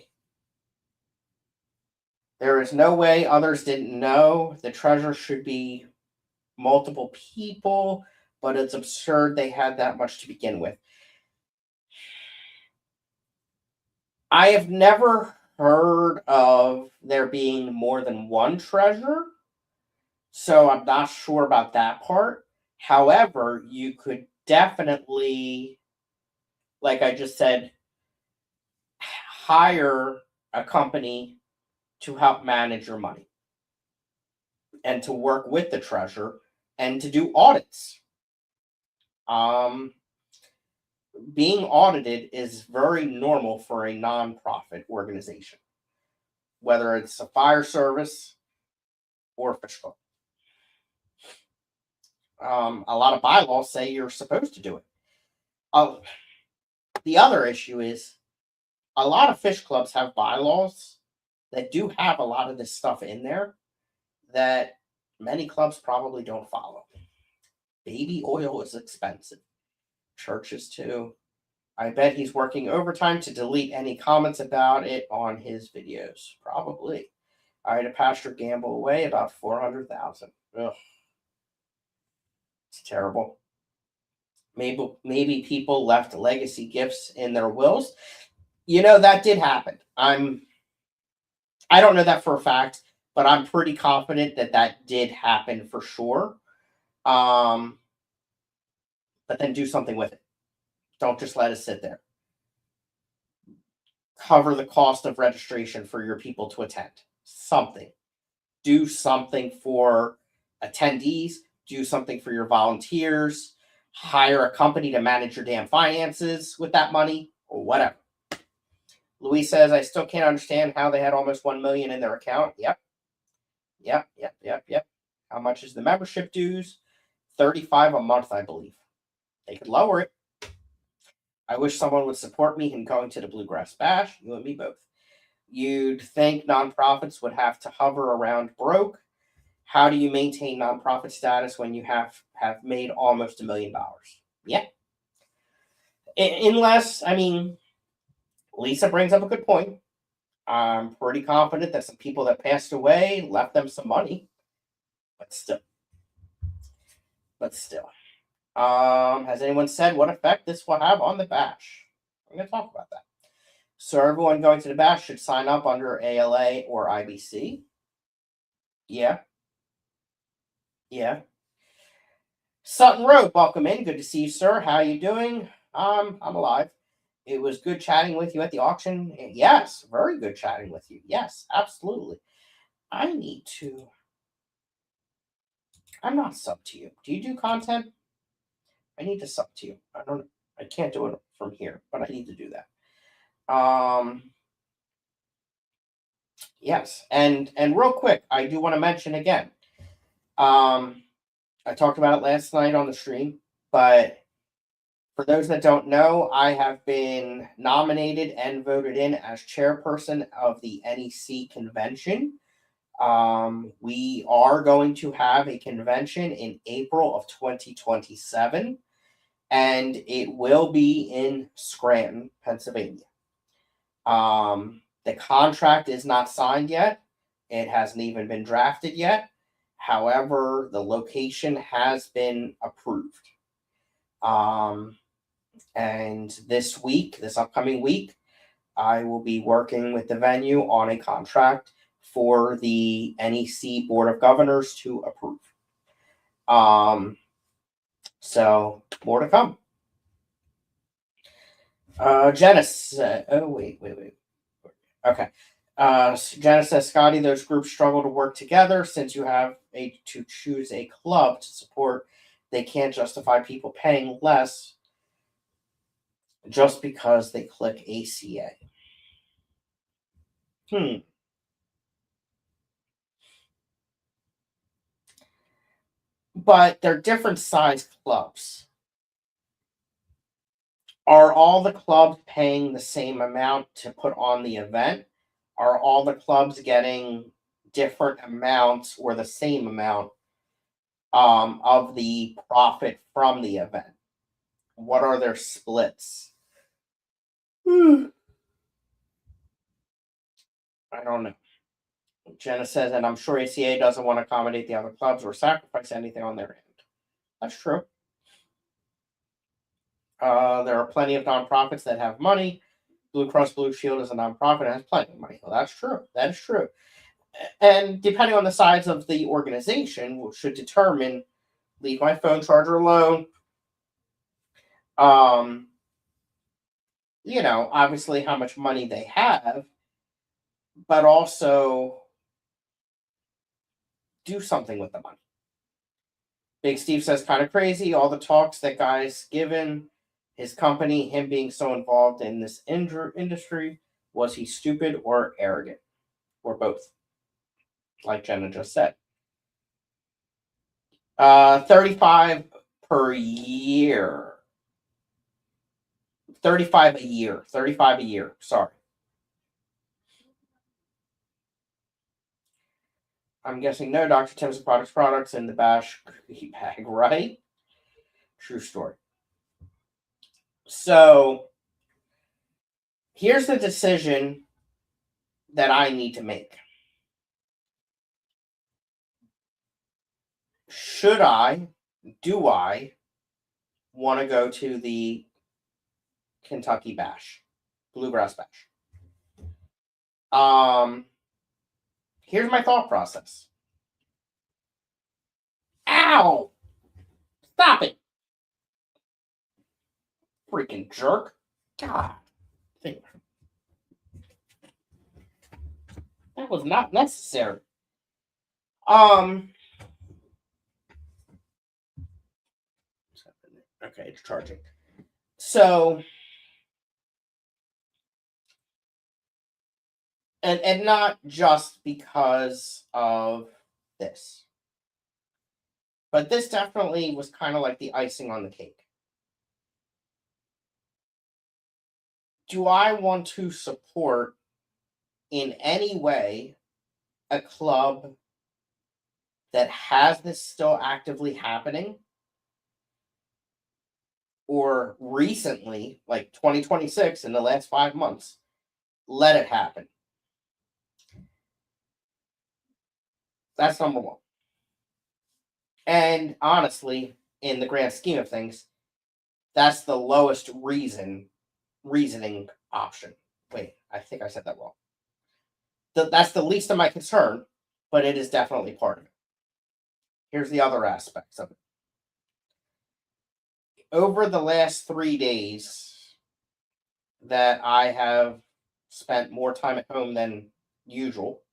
There is no way others didn't know. The treasure should be multiple people, but it's absurd they had that much to begin with. I have never heard of there being more than one treasure, so I'm not sure about that part. However, you could definitely, like I just said, hire a company to help manage your money and to work with the treasurer and to do audits. Um, Being audited is very normal for a nonprofit organization, whether it's a fire service or fish club. A lot of bylaws say you're supposed to do it. The other issue is a lot of fish clubs have bylaws that do have a lot of this stuff in there that many clubs probably don't follow. Baby oil is expensive. Churches too. I bet he's working overtime to delete any comments about it on his videos. Probably. I had a pastor gamble away about 400,000. Ugh. It's terrible. Maybe people left legacy gifts in their wills. That did happen. I don't know that for a fact, but I'm pretty confident that did happen for sure. But then do something with it. Don't just let it sit there. Cover the cost of registration for your people to attend. Something. Do something for attendees. Do something for your volunteers. Hire a company to manage your damn finances with that money or whatever. Louis says, I still can't understand how they had almost 1 million in their account. Yep. How much is the membership dues? $35 a month, I believe. They could lower it. I wish someone would support me in going to the Bluegrass Bash. You and me both. You'd think nonprofits would have to hover around broke. How do you maintain nonprofit status when you have made almost $1 million? Yeah. Unless, Lisa brings up a good point. I'm pretty confident that some people that passed away left them some money. But still. Has anyone said what effect this will have on the bash? I'm going to talk about that. So everyone going to the bash should sign up under ALA or IBC. Yeah. Sutton Road, welcome in. Good to see you, sir. How are you doing? I'm alive. It was good chatting with you at the auction. Yes, very good chatting with you. Yes, absolutely. I'm not sub to you. Do you do content? I need to sub to you. I can't do it from here, but I need to do that. Yes, and real quick, I do want to mention again. I talked about it last night on the stream, but for those that don't know, I have been nominated and voted in as chairperson of the NEC convention. We are going to have a convention in April of 2027, and it will be in Scranton, Pennsylvania. The contract is not signed yet. It hasn't even been drafted yet. However, the location has been approved. And this upcoming week, I will be working with the venue on a contract for the NEC Board of Governors to approve. So more to come. Janice, wait. Okay. Janice says, Scotty, those groups struggle to work together since you have to choose a club to support. They can't justify people paying less just because they click ACA. But they're different size clubs. Are all the clubs paying the same amount to put on the event? Are all the clubs getting different amounts or the same amount of the profit from the event? What are their splits? I don't know. Jenna says, and I'm sure ACA doesn't want to accommodate the other clubs or sacrifice anything on their end. That's true. There are plenty of nonprofits that have money. Blue Cross Blue Shield is a nonprofit and has plenty of money. Well, that's true. That is true. And depending on the size of the organization, should determine leave my phone charger alone. Obviously how much money they have, but also do something with the money. Big Steve says, kind of crazy. All the talks that guy's given his company, him being so involved in this industry, was he stupid or arrogant? Or both? Like Jenna just said. 35 per year. 35 a year. 35 a year. Sorry. I'm guessing no. Dr. Tim's products in the Bash bag, right? True story. So here's the decision that I need to make. Do I want to go to the Kentucky Bash, Bluegrass Bash? Here's my thought process. Ow! Stop it! Freaking jerk. God. That was not necessary. Okay, it's charging. So, and not just because of this, but this definitely was kind of like the icing on the cake. Do I want to support in any way a club that has this still actively happening? Or recently, like 2026, in the last 5 months, let it happen? That's number one. And honestly, in the grand scheme of things, that's the lowest reasoning option. Wait, I think I said that wrong. That's the least of my concern, but it is definitely part of it. Here's the other aspects of it. Over the last 3 days that I have spent more time at home than usual,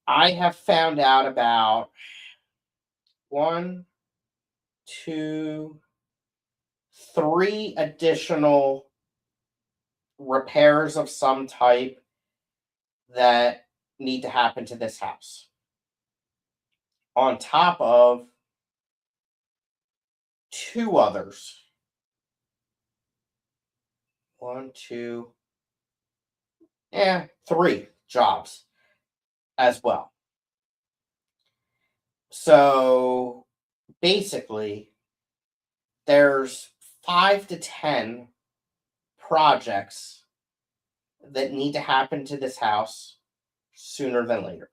I have found out about 1, 2, 3 additional repairs of some type that need to happen to this house. On top of 2 others. 1, 2, 3 jobs as well. So basically, there's 5 to 10 projects that need to happen to this house sooner than later.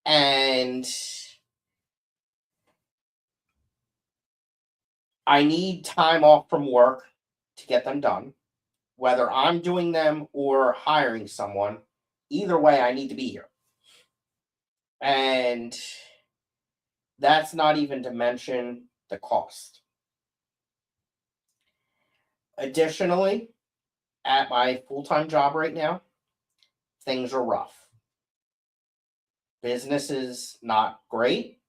And I need time off from work to get them done. Whether I'm doing them or hiring someone, either way, I need to be here. And that's not even to mention the cost. Additionally, at my full-time job right now, things are rough. Business is not great.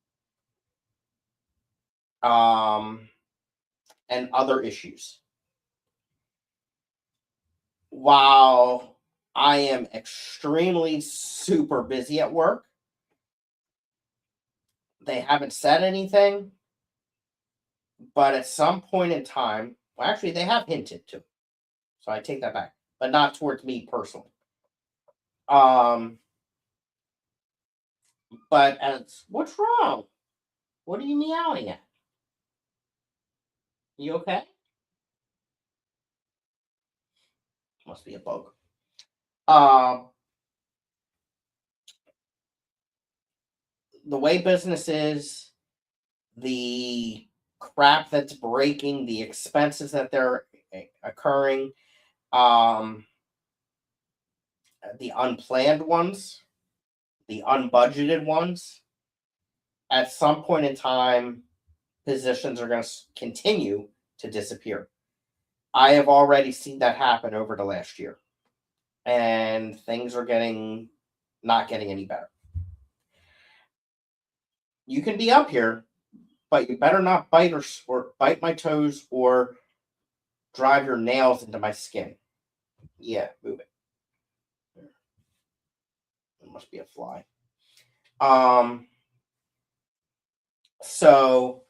And other issues. While I am extremely super busy at work, they haven't said anything, but at some point in time, well, actually, they have hinted to. So I take that back, but not towards me personally. But what's wrong? What are you meowing at? You okay? Must be a bug. The way business is, the crap that's breaking, the expenses that they're occurring, the unplanned ones, the unbudgeted ones, at some point in time, positions are going to continue to disappear. I have already seen that happen over the last year, and things are not getting any better. You can be up here, but you better not bite or bite my toes or drive your nails into my skin. Yeah, move it. It must be a fly. So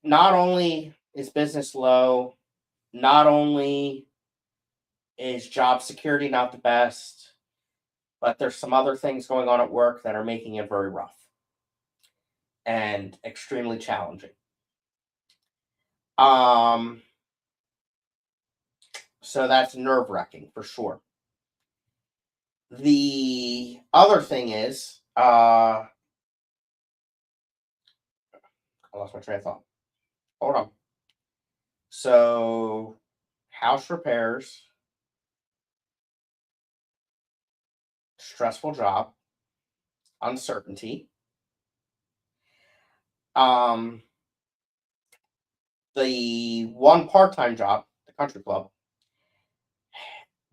not only is business low, not only is job security not the best, but there's some other things going on at work that are making it very rough and extremely challenging. So that's nerve-wracking for sure. The other thing is, I lost my train of thought. Hold on. So, house repairs, stressful job, uncertainty. The one part-time job, the country club,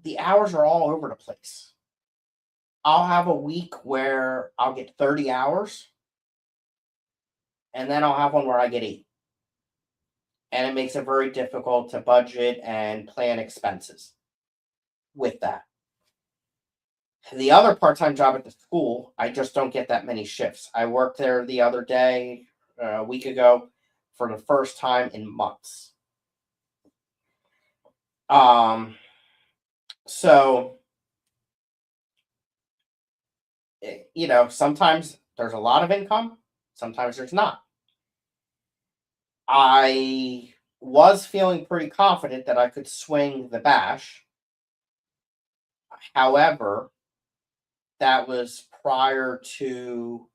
the hours are all over the place. I'll have a week where I'll get 30 hours, and then I'll have one where I get 8. And it makes it very difficult to budget and plan expenses with that. The other part-time job at the school, I just don't get that many shifts. I worked there the other day, a week ago, for the first time in months. So, sometimes there's a lot of income, sometimes there's not. I was feeling pretty confident that I could swing the bash. However, that was prior to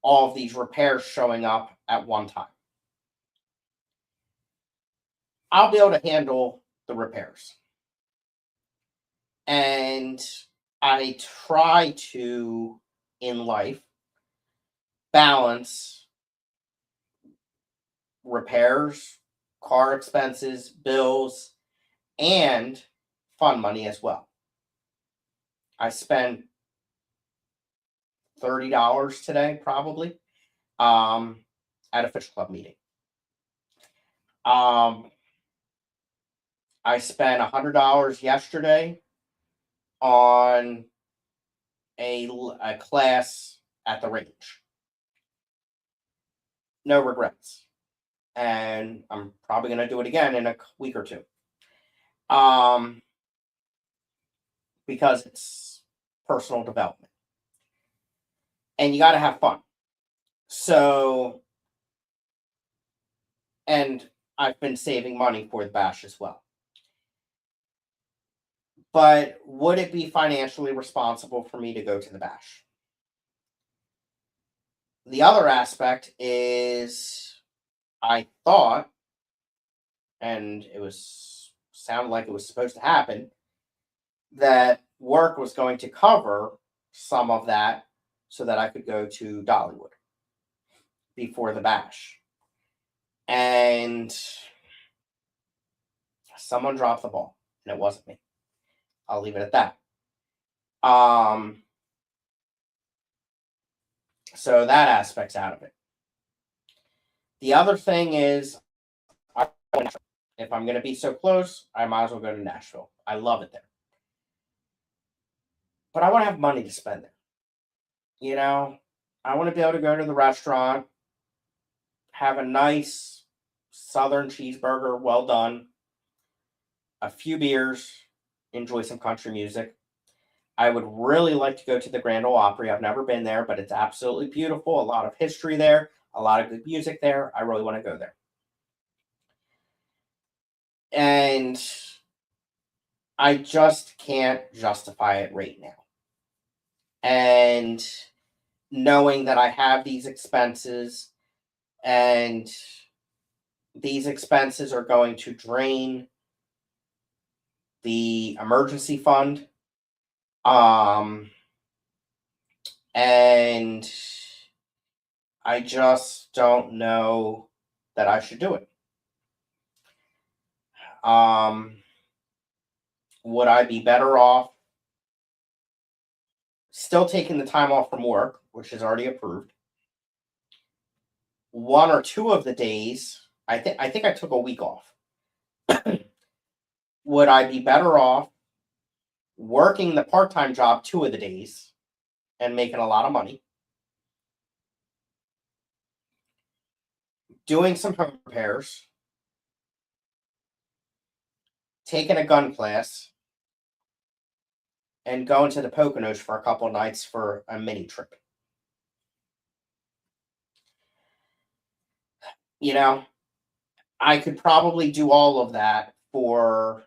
all of these repairs showing up at one time. I'll be able to handle the repairs. And I try to, in life, balance repairs, car expenses, bills, and fun money as well. I spent $30 today, probably, at a fish club meeting. I spent $100 yesterday on a class at the range. No regrets. And I'm probably going to do it again in a week or two. Because it's personal development. And you got to have fun. So, and I've been saving money for the bash as well. But would it be financially responsible for me to go to the bash? The other aspect is, I thought, and it sounded like it was supposed to happen, that work was going to cover some of that so that I could go to Dollywood before the bash. And someone dropped the ball, and it wasn't me. I'll leave it at that. So that aspect's out of it. The other thing is, if I'm going to be so close, I might as well go to Nashville. I love it there. But I want to have money to spend there. I want to be able to go to the restaurant, have a nice Southern cheeseburger, well done, a few beers, enjoy some country music. I would really like to go to the Grand Ole Opry. I've never been there, but it's absolutely beautiful. A lot of history there, a lot of good music there. I really want to go there. And I just can't justify it right now. And knowing that I have these expenses, and these expenses are going to drain the emergency fund. And I just don't know that I should do it. Would I be better off still taking the time off from work, which is already approved? One or two of the days, I think I took a week off. Would I be better off working the part-time job 2 of the days and making a lot of money, doing some home repairs, taking a gun class, and going to the Poconos for a couple nights for a mini trip? You know, I could probably do all of that for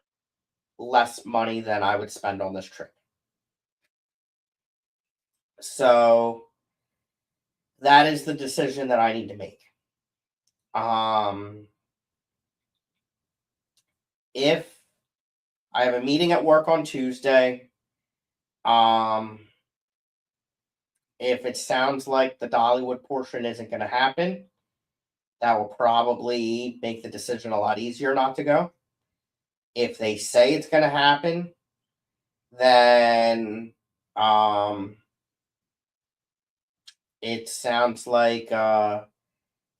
less money than I would spend on this trip. So that is the decision that I need to make. If I have a meeting at work on Tuesday, if it sounds like the Dollywood portion isn't going to happen, that will probably make the decision a lot easier not to go. If they say it's going to happen, then it sounds like that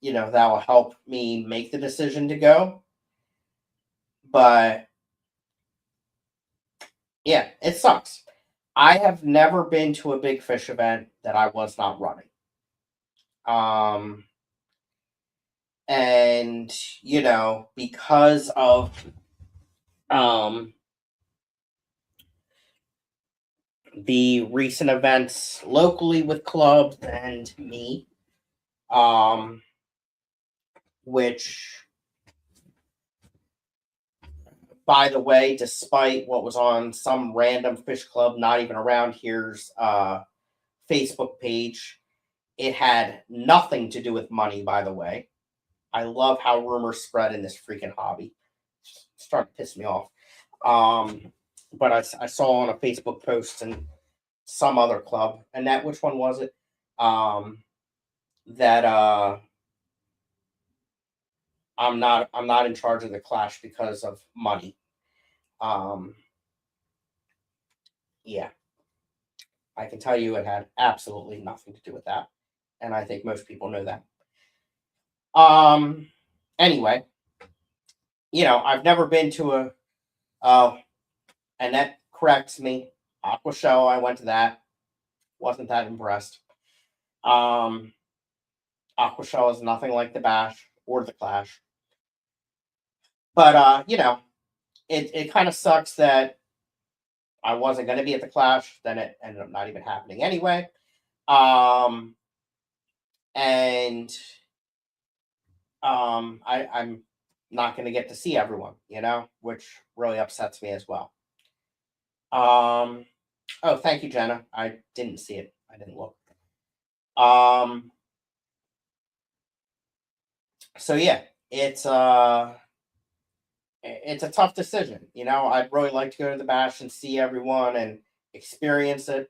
will help me make the decision to go. But yeah, it sucks. I have never been to a big fish event that I was not running. And because of the recent events locally with clubs and me, which, by the way, despite what was on some random fish club not even around here's Facebook page, it had nothing to do with money, by the way. I love how rumors spread in this freaking hobby. It's starting to piss me off. But I saw on a Facebook post and some other club, and that, which one was it? That I'm not in charge of the clash because of money. Yeah, I can tell you it had absolutely nothing to do with that, and I think most people know that. Anyway, I've never been to and that corrects me. Aqua Show, I went to that. Wasn't that impressed. Aqua Show is nothing like the Bash or the Clash. But it kind of sucks that I wasn't going to be at the Clash. Then it ended up not even happening anyway. And I'm not going to get to see everyone, which really upsets me as well. Oh, thank you, Jenna. I didn't see it. I didn't look. So yeah, it's a tough decision. I'd really like to go to the Bash and see everyone and experience it,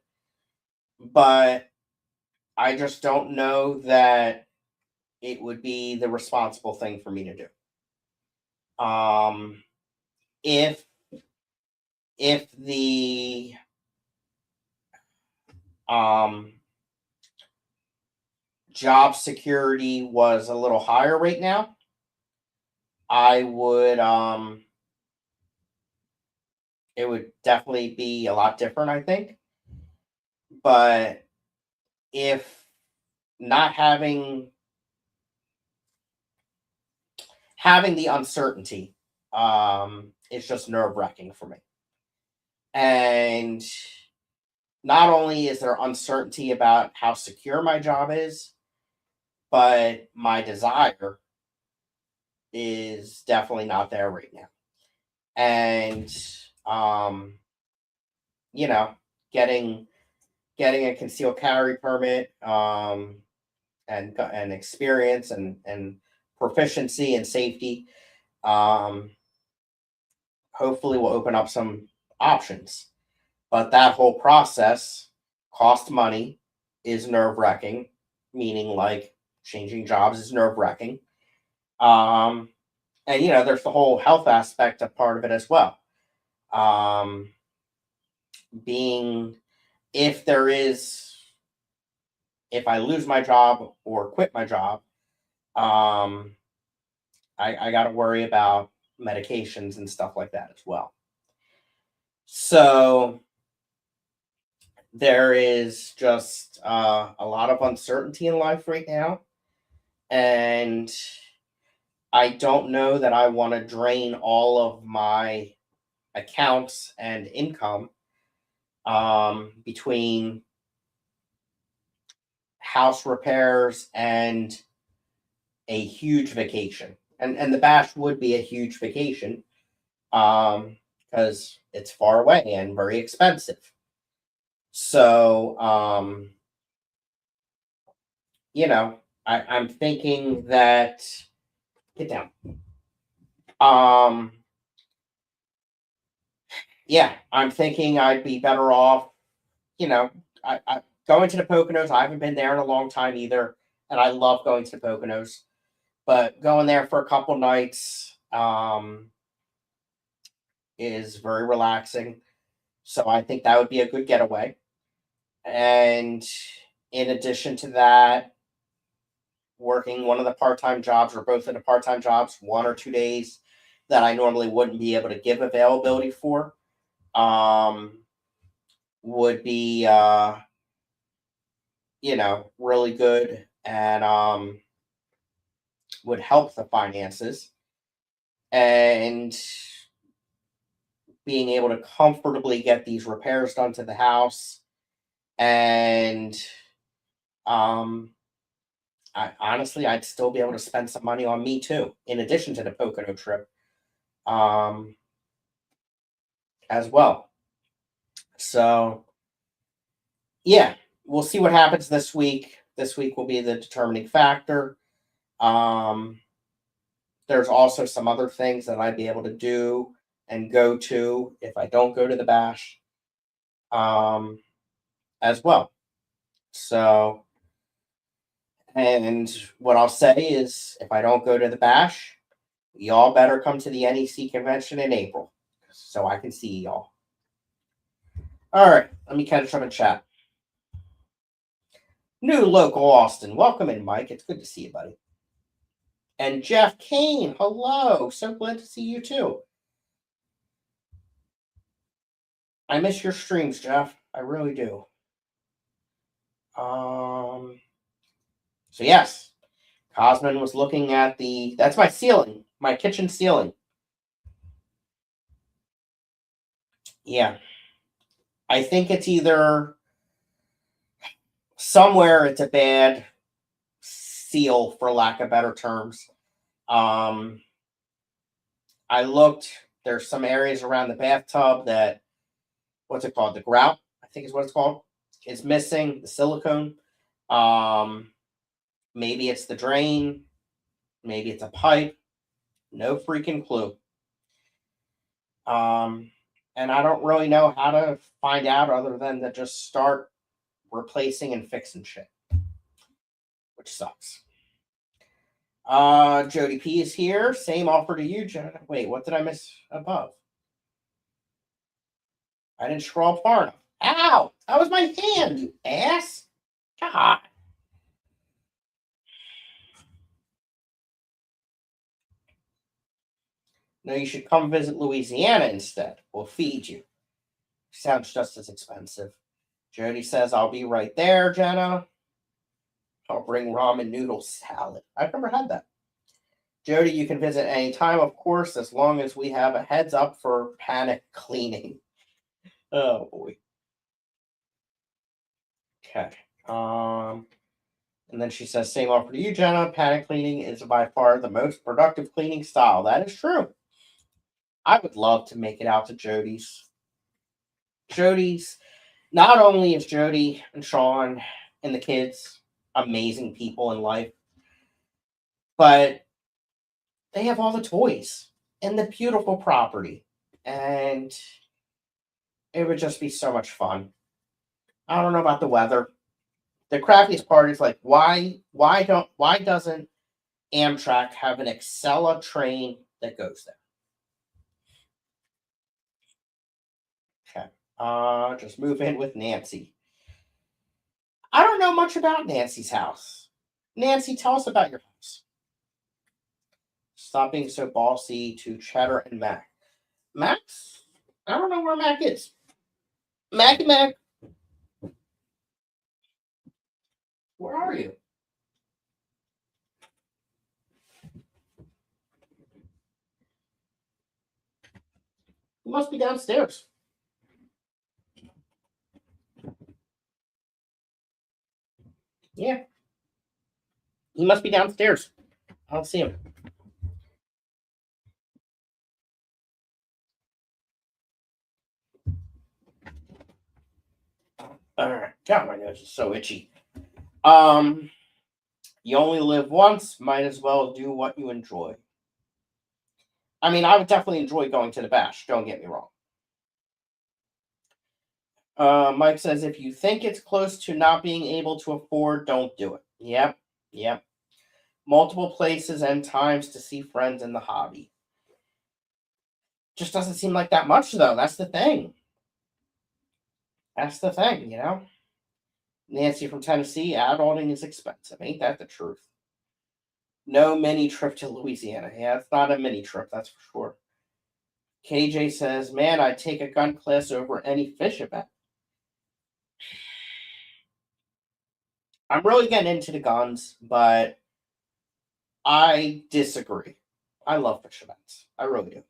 but I just don't know that it would be the responsible thing for me to do. If the job security was a little higher right now, I would it would definitely be a lot different, I think. But if not having the uncertainty, it's just nerve-wracking for me. And not only is there uncertainty about how secure my job is, but my desire is definitely not there right now. and you know, getting a concealed carry permit, and experience and proficiency and safety, um, hopefully will open up some options. But that whole process costs money, is nerve wracking, meaning like changing jobs is nerve wracking. Um, and there's the whole health aspect of part of it as well. Um, being if there is if I lose my job or quit my job, um, I got to worry about medications and stuff like that as well. So there is just a lot of uncertainty in life right now. And I don't know that I want to drain all of my accounts and income, between house repairs and a huge vacation. And the bash would be a huge vacation, because it's far away and very expensive. So, I'm thinking that get down. Um, yeah, I'm thinking I'd be better off. You know, I going to the Poconos. I haven't been there in a long time either, and I love going to the Poconos. But going there for a couple nights, is very relaxing. So I think that would be a good getaway. And in addition to that, working one of the part-time jobs or both of the part-time jobs 1 or 2 days that I normally wouldn't be able to give availability for, um, would be really good, and would help the finances, and being able to comfortably get these repairs done to the house. And um I'd still be able to spend some money on me too, in addition to the Pocono trip, um, as well. So yeah, we'll see what happens this week. This week will be the determining factor. Um, there's also some other things that I'd be able to do and go to if I don't go to the bash, um, as well. So, and what I'll say is, if I don't go to the bash, y'all better come to the NEC convention in April so I can see y'all. All right, let me catch up and chat. New local Austin, welcome in, Mike. It's good to see you, buddy. And Jeff Kane, hello. So glad to see you too. I miss your streams, Jeff. I really do. So yes, Cosman was looking at that's my ceiling, my kitchen ceiling. Yeah. I think it's either somewhere it's a bad seal, for lack of better terms. I looked, there's some areas around the bathtub that, what's it called? The grout, I think is what it's called. It's missing the silicone. Maybe it's the drain. Maybe it's a pipe. No freaking clue. And I don't really know how to find out other than to just start replacing and fixing shit, which sucks. Jody P is here. Same offer to you, Jenna. Wait, what did I miss above? I didn't scroll up far enough. Ow! That was my hand, you ass! God. No, you should come visit Louisiana instead. We'll feed you. Sounds just as expensive. Jody says, I'll be right there, Jenna. I'll bring ramen noodle salad. I've never had that. Jody, you can visit anytime, of course, as long as we have a heads up for panic cleaning. Oh boy. Okay. And then she says, same offer to you, Jenna. Panic cleaning is by far the most productive cleaning style. That is true. I would love to make it out to Jody's. Jody's, not only is Jody and Sean and the kids amazing people in life, but they have all the toys and the beautiful property. And it would just be so much fun. I don't know about the weather. The crappiest part is like why doesn't Amtrak have an Excella train that goes there? Okay. Just move in with Nancy. I don't know much about Nancy's house. Nancy, tell us about your house. Stop being so bossy to Cheddar and Mac. Max? I don't know where Mac is. Mac, where are you? You must be downstairs. Yeah. He must be downstairs. I don't see him. Alright. God, my nose is so itchy. You only live once, might as well do what you enjoy. I mean, I would definitely enjoy going to the bash, don't get me wrong. Mike says if you think it's close to not being able to afford, don't do it. Yep. Multiple places and times to see friends in the hobby. Just doesn't seem like that much though. That's the thing. Nancy from Tennessee, adulting is expensive. Ain't that the truth? No mini trip to Louisiana. Yeah, it's not a mini trip, that's for sure. KJ says, man, I'd take a gun class over any fish event. I'm really getting into the guns, but I disagree. I love fish events. I really do.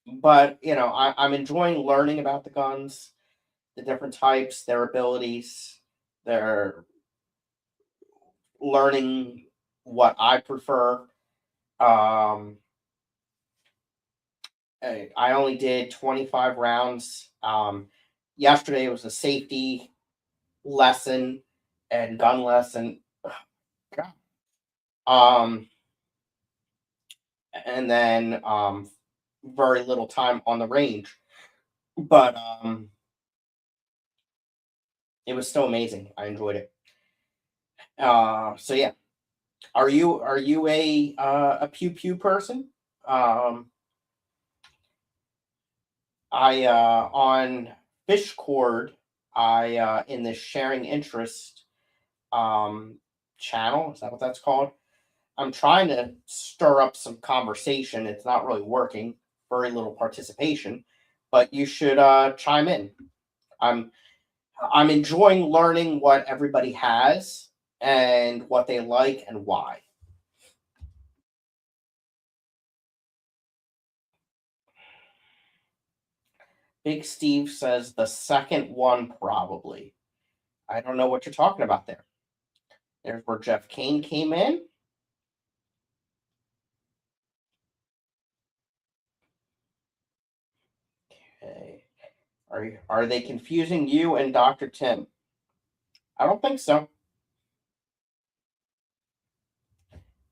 But I'm enjoying learning about the guns, the different types, their abilities, their learning what I prefer. I only did 25 rounds. Yesterday was a safety lesson and gun lesson. God. And then very little time on the range, but it was still amazing. I enjoyed it. So yeah, are you a pew pew person? I on Fishcord, I in the sharing interest um channel, is that what that's called? I'm trying to stir up some conversation. It's not really working. Very little participation, but you should chime in. I'm I'm enjoying learning what everybody has and what they like and why. Big Steve says the second one probably. I don't know what you're talking about there. There's where Jeff Kane came in. Okay. Are they confusing you and Dr. Tim? I don't think so.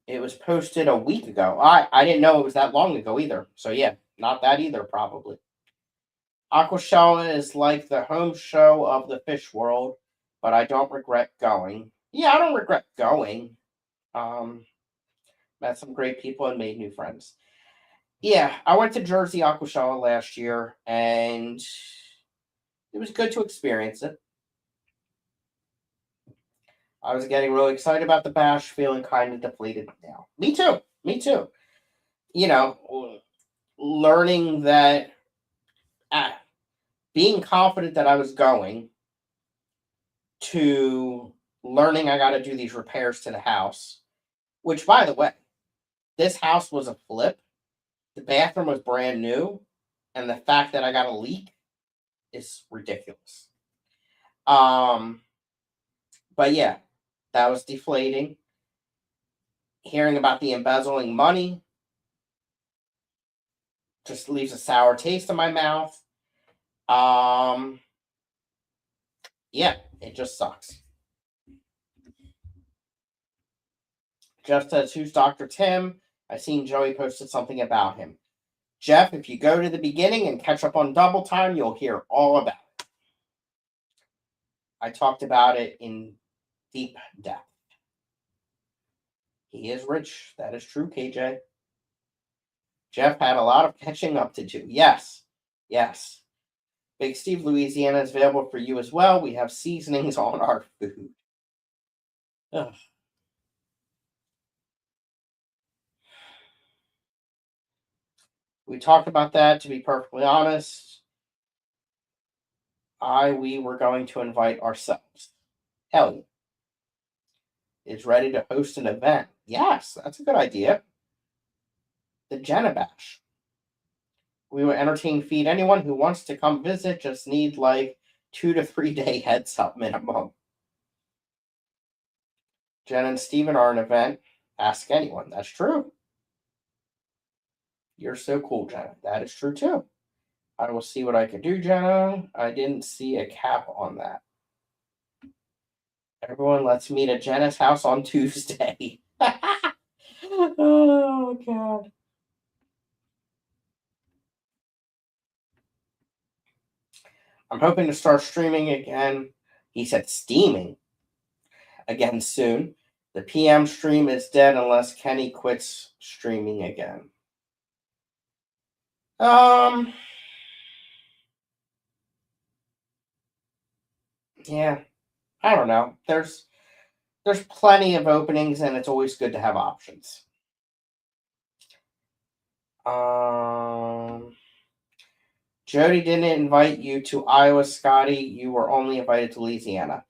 It was posted a week ago. I didn't know it was that long ago either. So yeah, not that either probably. Aquashella is like the home show of the fish world, but I don't regret going. Yeah, I don't regret going. Um, Met some great people and made new friends. Yeah, I went to Jersey Aquashella last year, and it was good to experience it. I was getting really excited about the bash, feeling kind of depleted now. Me too. Me too. You know, learning that, uh, being confident that I was going to learning I got to do these repairs to the house, which, by the way, this house was a flip. The bathroom was brand new, and the fact that I got a leak is ridiculous. Um, but yeah, that was deflating. Hearing about the embezzling money, just leaves a sour taste in my mouth. Yeah, it just sucks. Jeff says, who's Dr. Tim? I seen Joey posted something about him. Jeff, if you go to the beginning and catch up on Double Time, you'll hear all about it. I talked about it in deep depth. He is rich. That is true, KJ. Jeff had a lot of catching up to do. Yes. Yes. Big Steve, Louisiana is available for you as well. We have seasonings on our food. Ugh. We talked about that, to be perfectly honest. We were going to invite ourselves. Ellie is ready to host an event. Yes, that's a good idea. The Jenna Bash. We will entertain, feed anyone who wants to come visit. Just need like 2 to 3 day heads up minimum. Jen and Steven are an event. Ask anyone. That's true. You're so cool, Jenna. That is true too. I will see what I can do, Jenna. I didn't see a cap on that. Everyone, let's meet at Jenna's house on Tuesday. Oh, God. I'm hoping to start streaming again. He said steaming again soon. The PM stream is dead unless Kenny quits streaming again. Yeah, I don't know. There's plenty of openings, and it's always good to have options. Jody didn't invite you to Iowa, Scotty. You were only invited to Louisiana.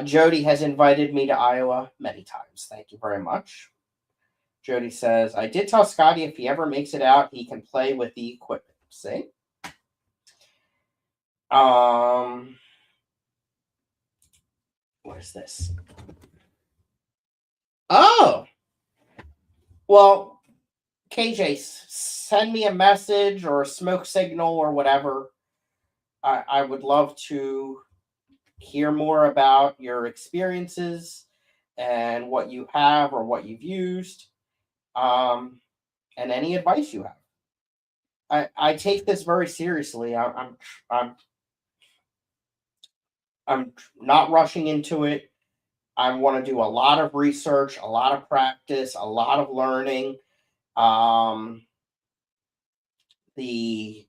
Jody has invited me to Iowa many times. Thank you very much. Jody says, I did tell Scotty if he ever makes it out, he can play with the equipment. See? What is this? Oh! Well, KJ, send me a message or a smoke signal or whatever. I would love to hear more about your experiences and what you have or what you've used, and any advice you have. I take this very seriously. I'm not rushing into it. I want to do a lot of research, a lot of practice, a lot of learning. The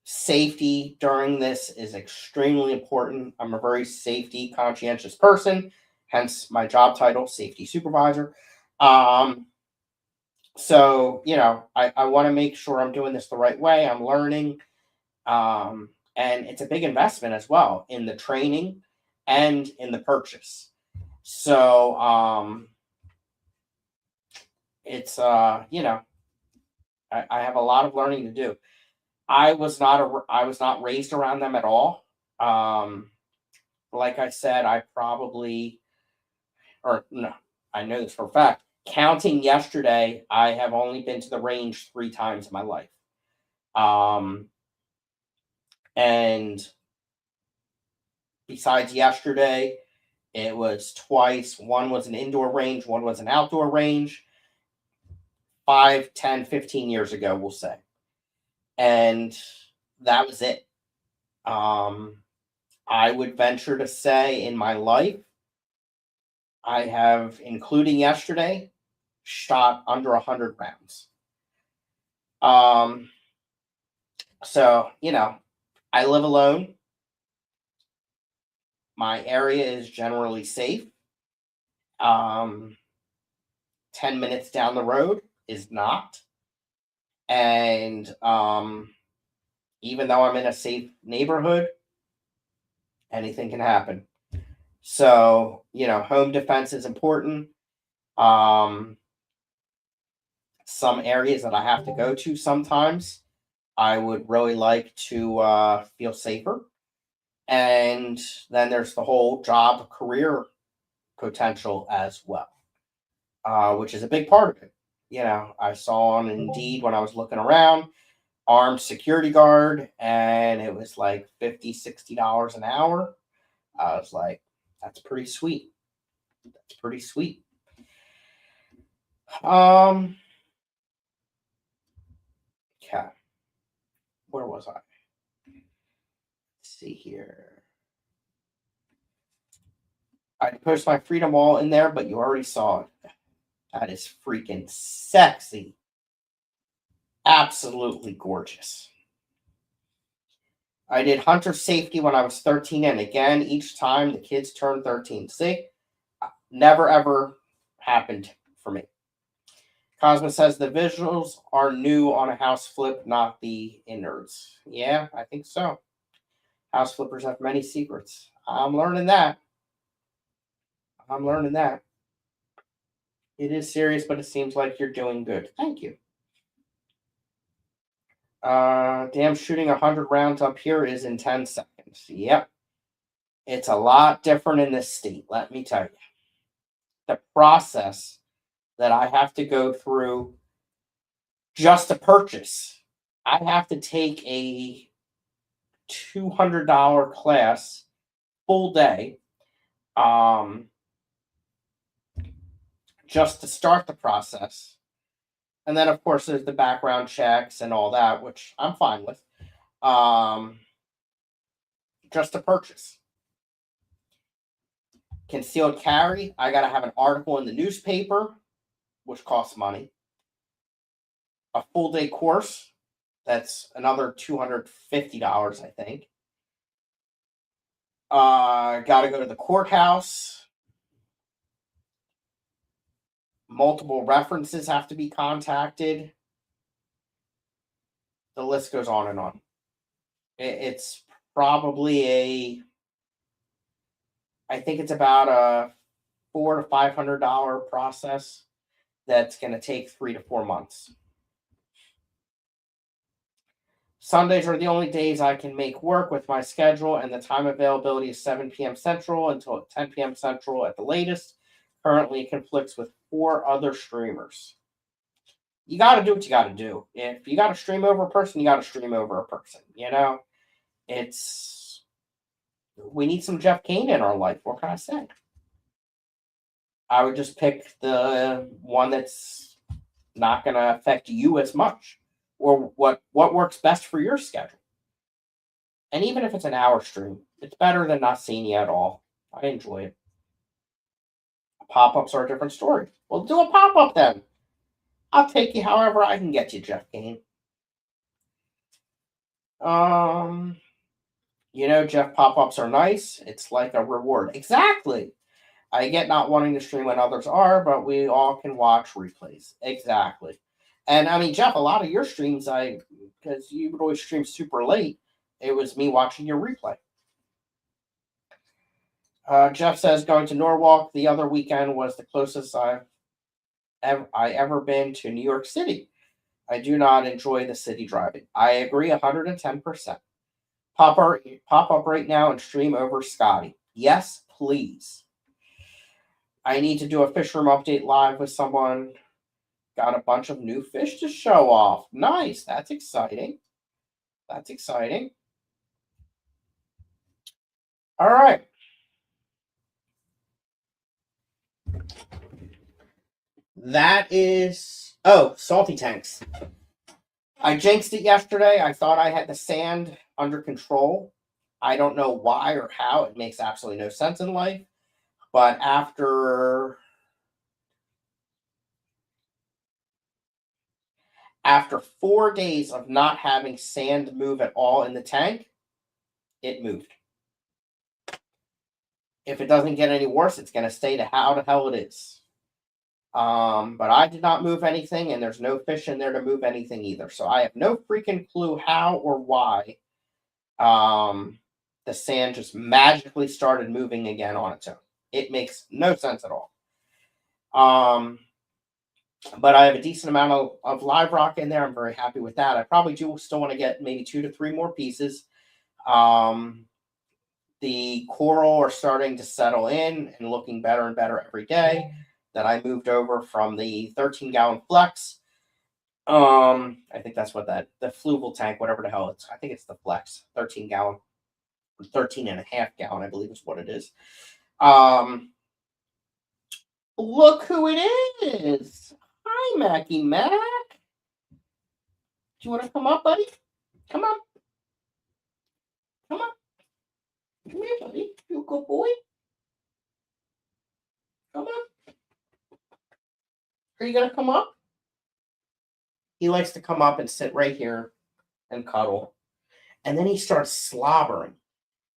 safety during this is extremely important. I'm a very safety conscientious person, hence my job title, safety supervisor. So, I want to make sure I'm doing this the right way. I'm learning. And it's a big investment as well in the training and in the purchase. So, it's, I have a lot of learning to do. I was not raised around them at all. Like I said, I know this for a fact. Counting yesterday, I have only been to the range 3 times in my life. And besides yesterday, it was twice. One was an indoor range, one was an outdoor range. 5, 10, 15 years ago, we'll say. And that was it. I would venture to say in my life, I have, including yesterday, shot under 100 rounds. So, I live alone. My area is generally safe. 10 minutes down the road is not. And even though I'm in a safe neighborhood, anything can happen. So, home defense is important. Some areas that I have to go to sometimes, I would really like to feel safer. And then there's the whole job career potential as well, which is a big part of it. I saw on Indeed when I was looking around, armed security guard, and it was like $50, $60 an hour. I was like, that's pretty sweet. That's pretty sweet. Okay. Where was I? Let's see here. I post my Freedom Wall in there, but you already saw it. That is freaking sexy. Absolutely gorgeous. I did hunter safety when I was 13, and again, each time the kids turned 13. See? Never ever happened for me. Cosmo says the visuals are new on a house flip, not the innards. Yeah, I think so. House flippers have many secrets. I'm learning that. It is serious, but it seems like you're doing good. Thank you. Damn, shooting 100 rounds up here is in 10 seconds. Yep. It's a lot different in this state, let me tell you. The process that I have to go through just to purchase, I have to take a $200 class full day just to start the process. And then, of course, there's the background checks and all that, which I'm fine with. Just to purchase. Concealed carry, I got to have an article in the newspaper, which costs money. A full day course, that's another $250, I think. Got to go to the courthouse. Multiple references have to be contacted. The list goes on and on. It's probably I think it's about a $400 to $500 process that's going to take 3 to 4 months. Sundays are the only days I can make work with my schedule, and the time availability is 7 p.m. Central until 10 p.m. Central at the latest. Currently, it conflicts with 4 other streamers. You got to do what you got to do. If you got to stream over a person, you got to stream over a person. We need some Jeff Kane in our life. What can I say? I would just pick the one that's not going to affect you as much, or what works best for your schedule. And even if it's an hour stream, it's better than not seeing you at all. I enjoy it. Pop-ups are a different story. Well, do a pop-up then. I'll take you however I can get you, Jeff Kane. Jeff, pop-ups are nice. It's like a reward. Exactly. I get not wanting to stream when others are, but we all can watch replays. Exactly. And I mean, Jeff, a lot of your streams, because you would always stream super late, it was me watching your replay. Jeff says going to Norwalk the other weekend was the closest I ever been to New York City. I do not enjoy the city driving. I agree 110%. Pop up right now and stream over Scotty. Yes, please. I need to do a fish room update live with someone. Got a bunch of new fish to show off. Nice. That's exciting. All right. That is... Oh, salty tanks. I jinxed it yesterday. I thought I had the sand under control. I don't know why or how. It makes absolutely no sense in life. But after 4 days of not having sand move at all in the tank, it moved. If it doesn't get any worse, it's going to stay to how the hell it is. But I did not move anything, and there's no fish in there to move anything either. So I have no freaking clue how or why the sand just magically started moving again on its own. It makes no sense at all. But I have a decent amount of live rock in there. I'm very happy with that. I probably do still want to get maybe 2 to 3 more pieces. The coral are starting to settle in and looking better and better every day. that I moved over from the 13-gallon Flex. I think that's what the Fluval tank, whatever the hell it's. I think it's the Flex, 13-gallon, 13 and a half gallon, I believe is what it is. Look who it is. Hi, Mackie Mac. Do you want to come up, buddy? Come on. Come on. Come here, buddy. You a good boy? Come on. Are you going to come up? He likes to come up and sit right here and cuddle. And then he starts slobbering.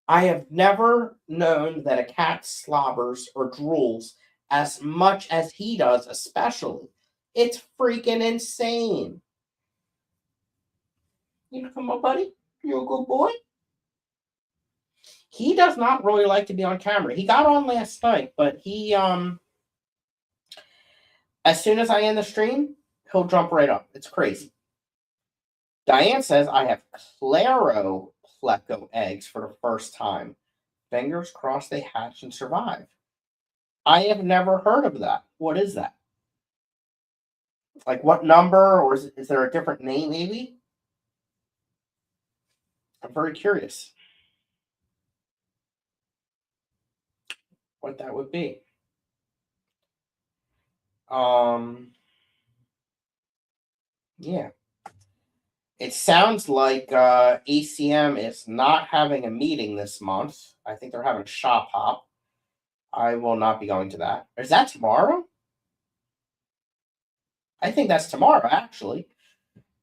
I have never known that a cat slobbers or drools as much as he does, especially. It's freaking insane. You come up, buddy? You a good boy? He does not really like to be on camera. He got on last night, but he as soon as I end the stream, he'll jump right up. It's crazy. Diane says I have Claro Pleco eggs for the first time. Fingers crossed they hatch and survive. I have never heard of that. What is that? Like what number, or is there a different name maybe? I'm very curious what that would be. Yeah. It sounds like ACM is not having a meeting this month. I think they're having shop hop. I will not be going to that. Is that tomorrow? I think that's tomorrow, actually.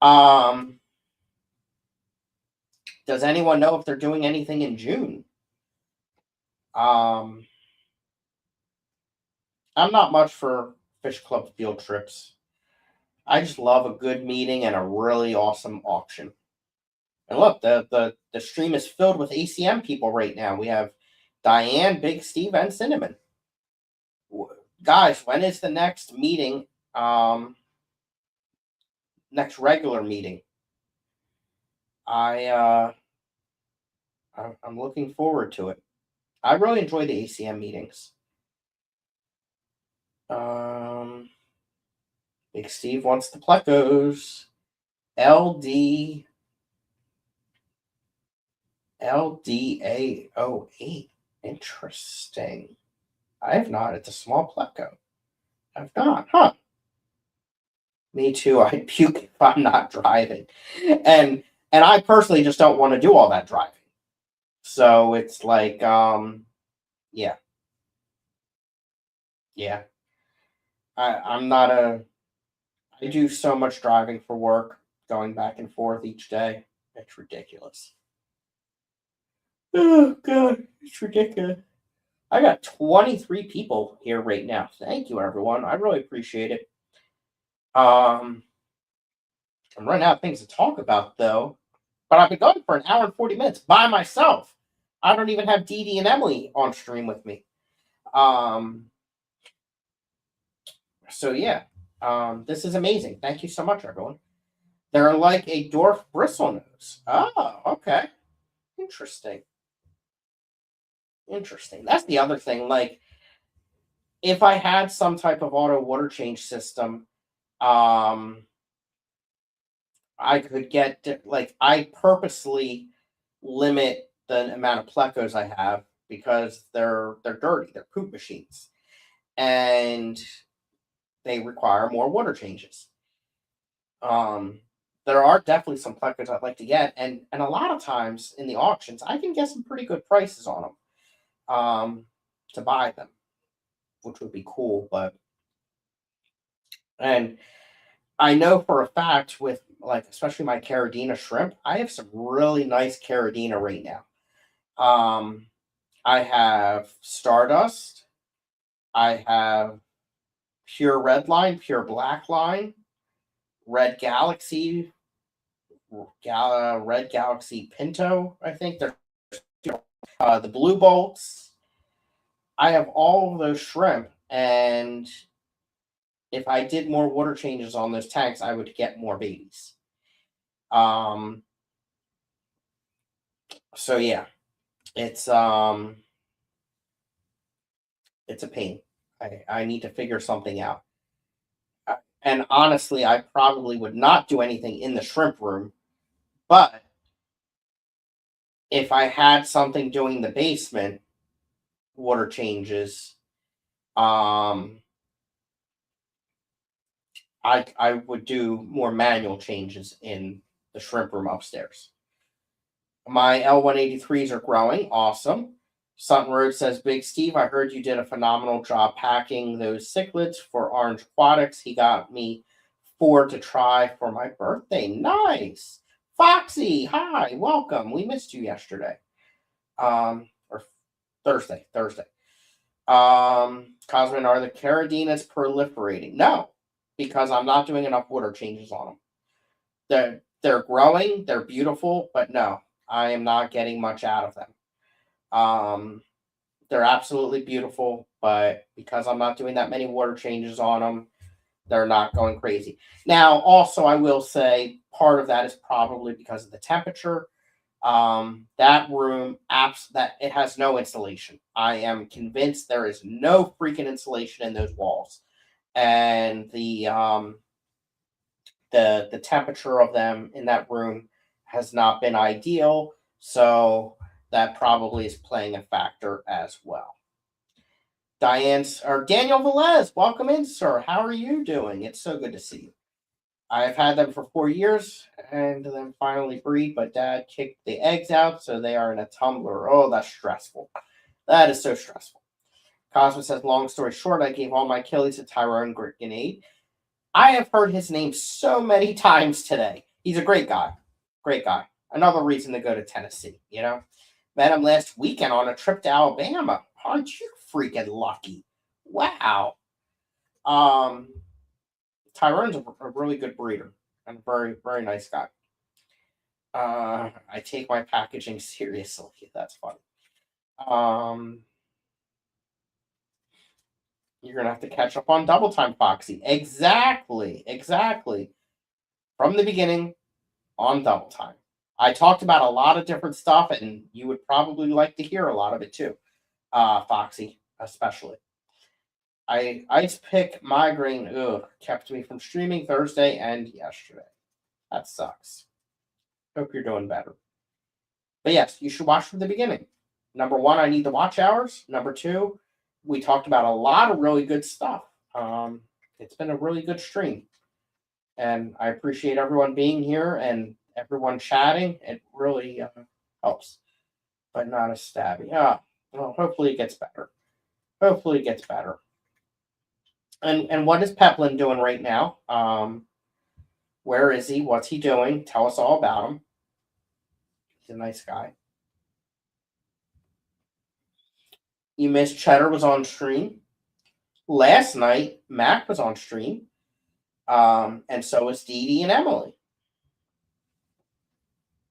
Does anyone know if they're doing anything in June? I'm not much for Fish Club field trips. I just love a good meeting and a really awesome auction. And look, the stream is filled with ACM people right now. We have Diane, Big Steve, and Cinnamon. Guys, when is the next meeting? Next regular meeting? I'm looking forward to it. I really enjoy the ACM meetings. Big Steve wants the Plecos. LDA08. Interesting. I have not. It's a small Pleco. I've not, huh? Me too. I'd puke if I'm not driving. And I personally just don't want to do all that driving. So it's like, yeah. Yeah. I'm not I do so much driving for work, going back and forth each day. It's ridiculous. Oh god, it's ridiculous. I got 23 people here right now. Thank you, everyone. I really appreciate it. I'm running out of things to talk about though. But I've been going for an hour and 40 minutes by myself. I don't even have Dee Dee and Emily on stream with me. So yeah. This is amazing. Thank you so much, everyone. They're like a dwarf bristlenose. Oh, okay. Interesting. That's the other thing. Like, if I had some type of auto water change system, I could get like I purposely limit the amount of plecos I have because they're dirty. They're poop machines, and they require more water changes. There are definitely some plecos I'd like to get, and a lot of times in the auctions I can get some pretty good prices on them. To buy them, which would be cool. And I know for a fact with like especially my Caradina shrimp, I have some really nice Caradina right now. I have Stardust, I have Pure Red Line, Pure Black Line, Red Galaxy, Red Galaxy Pinto. I think they're the Blue Bolts. I have all of those shrimp, and if I did more water changes on those tanks, I would get more babies. So yeah, it's a pain. I need to figure something out. And honestly, I probably would not do anything in the shrimp room, but if I had something doing the basement water changes, um, I would do more manual changes in the shrimp room upstairs. My L183s are growing. Awesome. Sutton Road says, Big Steve, I heard you did a phenomenal job packing those cichlids for Orange Aquatics. He got me 4 to try for my birthday. Nice. Foxy, hi, welcome. We missed you yesterday. Or Thursday. Cosmin, are the Caradinas proliferating? No, because I'm not doing enough water changes on them. They're growing, they're beautiful, but no, I am not getting much out of them. They're absolutely beautiful, but because I'm not doing that many water changes on them, they're not going crazy. Now, also, I will say part of that is probably because of the temperature. That room, that it has no insulation. I am convinced there is no freaking insulation in those walls, and the temperature of them in that room has not been ideal. So that probably is playing a factor as well. Daniel Velez, welcome in, sir. How are you doing? It's so good to see you. I've had them for 4 years and then finally breed, but Dad kicked the eggs out, so they are in a tumbler. Oh, that's stressful. That is so stressful. Cosmo says, long story short, I gave all my killies to Tyrone Grenade. I have heard his name so many times today. He's a great guy. Great guy. Another reason to go to Tennessee, you know? Met him last weekend on a trip to Alabama. Aren't you freaking lucky? Wow. Tyrone's a really good breeder and a very, very nice guy. I take my packaging seriously. That's funny. You're gonna have to catch up on Double Time, Foxy. Exactly. From the beginning on Double Time. I talked about a lot of different stuff, and you would probably like to hear a lot of it too, Foxy, especially. Ice pick migraine kept me from streaming Thursday and yesterday. That sucks. Hope you're doing better. But yes, you should watch from the beginning. Number 1, I need the watch hours. Number 2, we talked about a lot of really good stuff. It's been a really good stream. And I appreciate everyone being here and everyone chatting. It really helps. But not a stabby. Well, hopefully it gets better. And what is Peplin doing right now? Where is he? What's he doing? Tell us all about him. He's a nice guy. You missed Cheddar was on stream. Last night, Mac was on stream. And so was Dee Dee and Emily.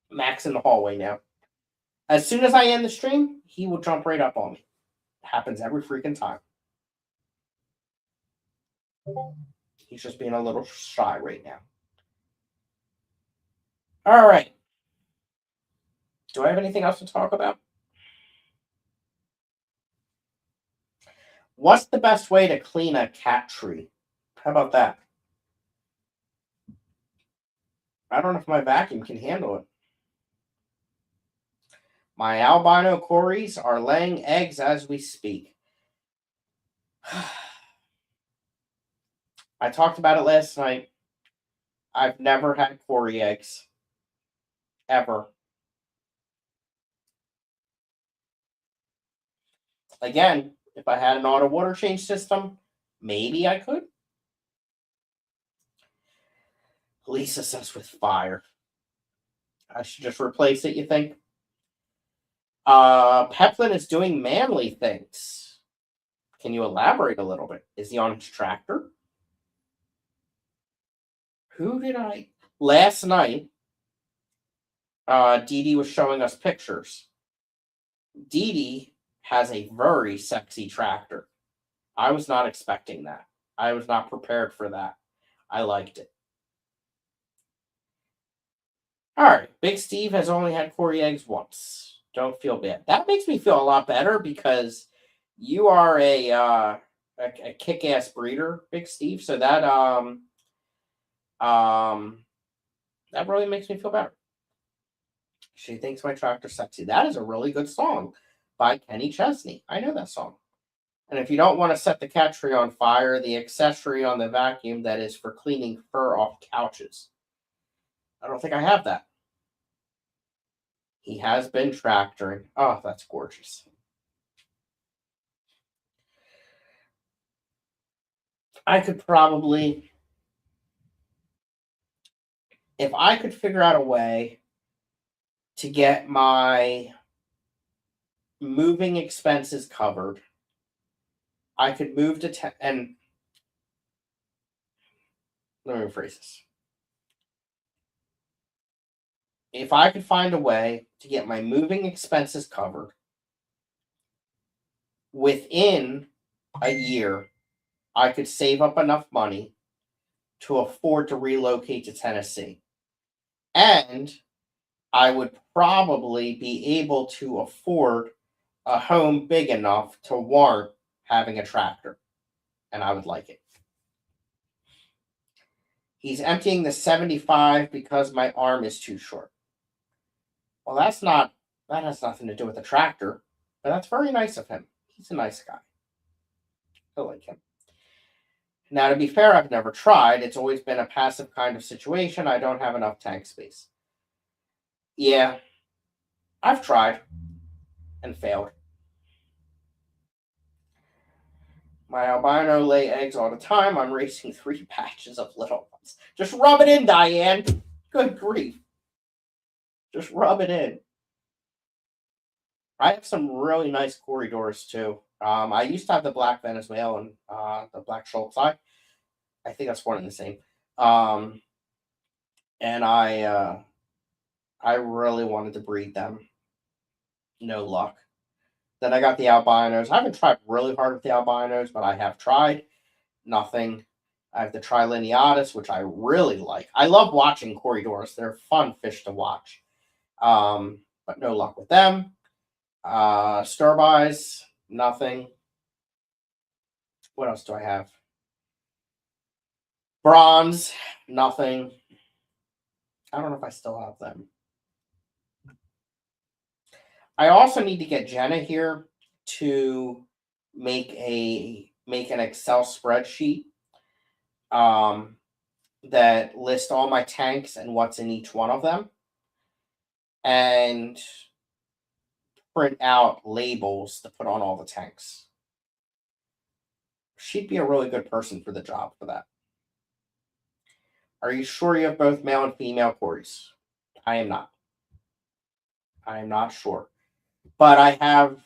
Mac's in the hallway now. As soon as I end the stream, he will jump right up on me. It happens every freaking time. He's just being a little shy right now. All right. Do I have anything else to talk about? What's the best way to clean a cat tree? How about that? I don't know if my vacuum can handle it. My albino cories are laying eggs as we speak. I talked about it last night. I've never had cory eggs. Ever. Again, if I had an auto water change system, maybe I could. Lisa says with fire. I should just replace it, you think? Peplin is doing manly things. Can you elaborate a little bit? Is he on his tractor? Last night, Dee Dee was showing us pictures. Dee Dee has a very sexy tractor. I was not expecting that. I was not prepared for that. I liked it. All right. Big Steve has only had cory eggs once. Don't feel bad. That makes me feel a lot better because you are a a kick-ass breeder, Big Steve. So that really makes me feel better. She thinks my tractor's sexy. That is a really good song by Kenny Chesney. I know that song. And if you don't want to set the cat tree on fire, the accessory on the vacuum that is for cleaning fur off couches. I don't think I have that. He has been tractoring. Oh, that's gorgeous. I could probably, if I could figure out a way to get my moving expenses covered, I could move to and let me rephrase this. If I could find a way to get my moving expenses covered within a year, I could save up enough money to afford to relocate to Tennessee. And I would probably be able to afford a home big enough to warrant having a tractor. And I would like it. He's emptying the 75 because my arm is too short. Well, that has nothing to do with the tractor, but that's very nice of him. He's a nice guy. I like him. Now, to be fair, I've never tried. It's always been a passive kind of situation. I don't have enough tank space. Yeah, I've tried and failed. My albino lay eggs all the time. I'm raising 3 batches of little ones. Just rub it in, Diane. Good grief. Just rub it in. I have some really nice corridors too. I used to have the black Venezuela and the black Schultz. I think that's one and the same. And I really wanted to breed them. No luck. Then I got the albinos. I haven't tried really hard with the albinos, but I have tried. Nothing. I have the Trilineatus, which I really like. I love watching corridors. They're fun fish to watch. But no luck with them. Sturbis, nothing. What else do I have? Bronze, nothing. I don't know if I still have them. I also need to get Jenna here to make an Excel spreadsheet that lists all my tanks and what's in each one of them, and print out labels to put on all the tanks. She'd be a really good person for the job for that. Are you sure you have both male and female quarries? I am not. I am not sure. But I have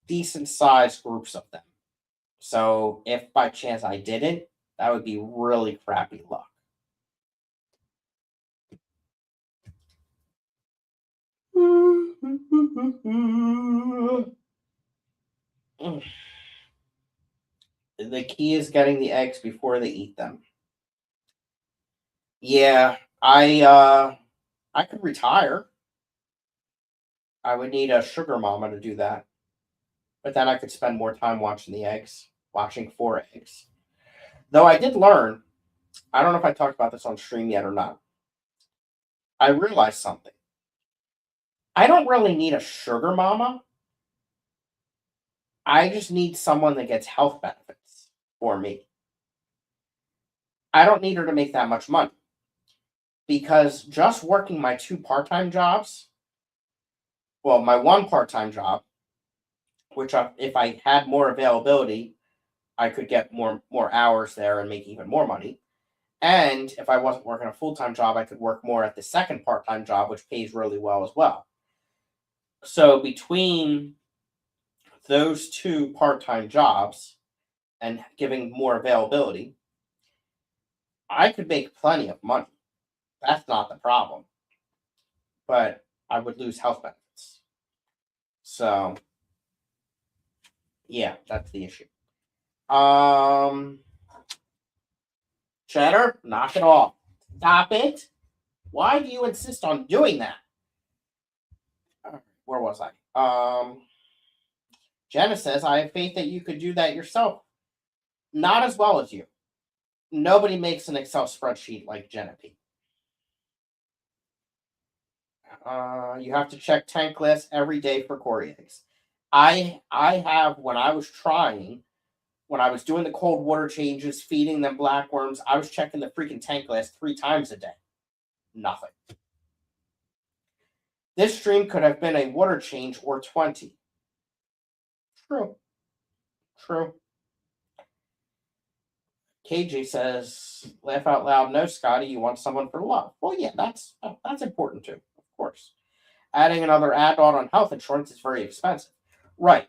decent sized groups of them. So if by chance I didn't, that would be really crappy luck. The key is getting the eggs before they eat them. Yeah, I could retire. I would need a sugar mama to do that. But then I could spend more time watching the eggs, watching 4 eggs. Though I did learn, I don't know if I talked about this on stream yet or not. I realized something. I don't really need a sugar mama. I just need someone that gets health benefits for me. I don't need her to make that much money. Because just working my 2 part-time jobs, well, my 1 part-time job, which if I had more availability, I could get more hours there and make even more money. And if I wasn't working a full-time job, I could work more at the second part-time job, which pays really well as well. So between those 2 part-time jobs and giving more availability, I could make plenty of money. That's not the problem. But I would lose health benefits. So, yeah, that's the issue. Cheddar, knock it off. Stop it. Why do you insist on doing that? Where was I? Jenna says, I have faith that you could do that yourself. Not as well as you. Nobody makes an Excel spreadsheet like Genevieve. You have to check tank glass every day for core eggs. I have when I was doing the cold water changes, feeding them blackworms, I was checking the freaking tank glass 3 times a day. Nothing. This stream could have been a water change or 20. True. KJ says, laugh out loud. No, Scotty, you want someone for love. Well, yeah, that's important too, of course. Adding another add-on on health insurance is very expensive. Right.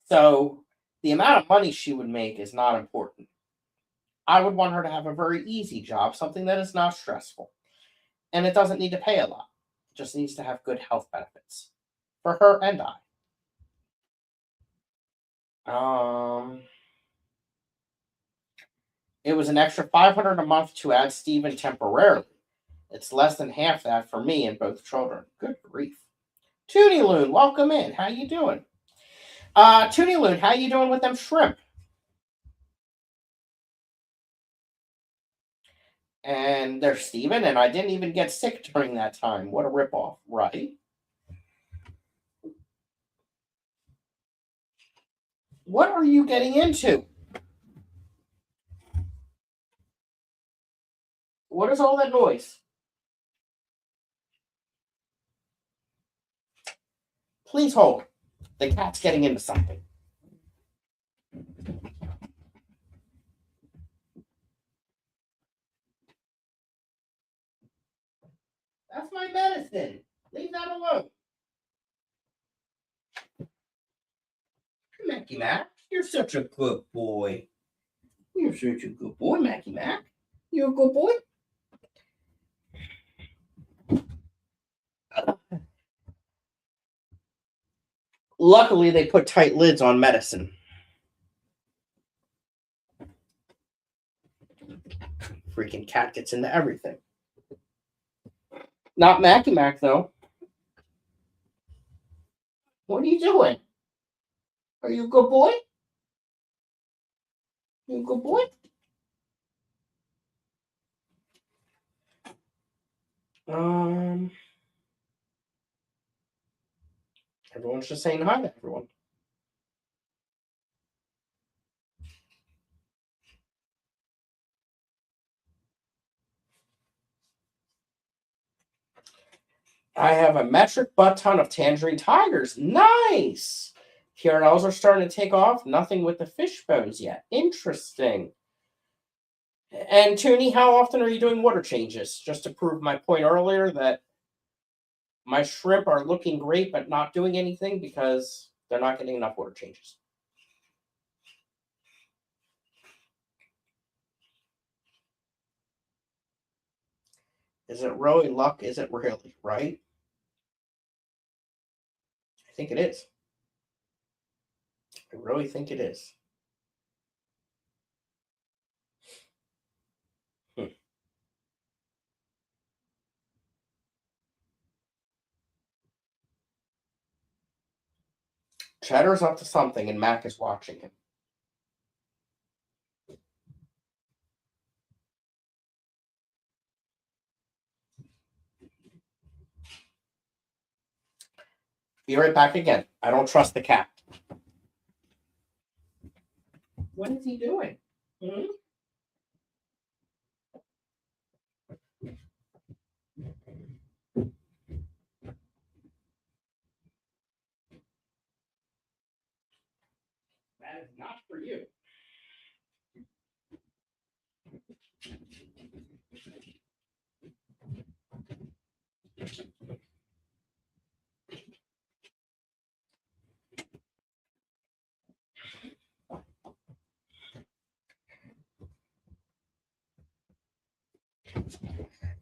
So the amount of money she would make is not important. I would want her to have a very easy job, something that is not stressful. And it doesn't need to pay a lot. It just needs to have good health benefits for her and I. It was an extra $500 a month to add Steven temporarily. It's less than half that for me and both children. Good grief. Toonie Loon, welcome in. How you doing? Toonie Loon, how you doing with them shrimp? And there's Steven, and I didn't even get sick during that time. What a ripoff, right? What are you getting into? What is all that noise? Please hold. The cat's getting into something. That's my medicine. Leave that alone. Mackie Mac, you're such a good boy. You're such a good boy, Mackie Mac. You're a good boy. Luckily, they put tight lids on medicine. Freaking cat gets into everything. Not Mackie Mac, though. What are you doing? Are you a good boy? You a good boy? Everyone's just saying hi to everyone. I have a metric butt ton of tangerine tigers. Nice. Caramels are starting to take off. Nothing with the fish bones yet. Interesting. And Toonie, how often are you doing water changes? Just to prove my point earlier that my shrimp are looking great but not doing anything because they're not getting enough water changes. Is it really luck? Is it really, right? I think it is. I really think it is. Cheddar's up to something, and Mac is watching him. Be right back again. I don't trust the cat. What is he doing? Hmm? That is not for you.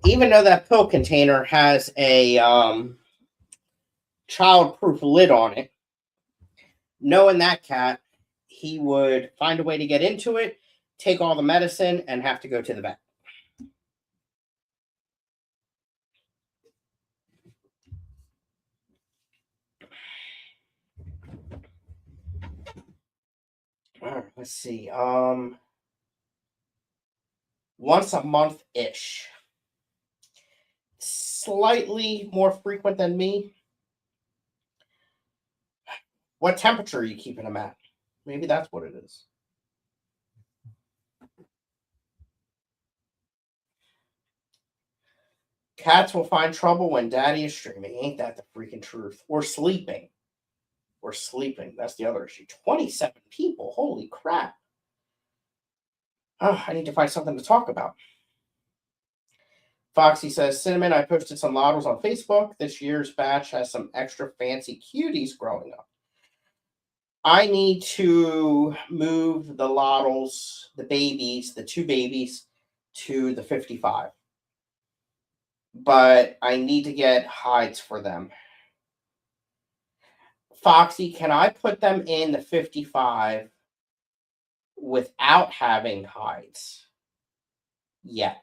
Even though that pill container has a child-proof lid on it, knowing that cat, he would find a way to get into it, take all the medicine, and have to go to the vet. Let's see. Once a month ish. Slightly more frequent than me. What temperature are you keeping them at? Maybe that's what it is. Cats will find trouble when daddy is streaming. Ain't that the freaking truth? Or sleeping. Or sleeping. That's the other issue. 27 people. Holy crap. Oh, I need to find something to talk about. Foxy says, Cinnamon, I posted some models on Facebook. This year's batch has some extra fancy cuties growing up. I need to move the Lottles, the babies, the two babies, to the 55. But I need to get hides for them. Foxy, can I put them in the 55 without having hides? Yeah.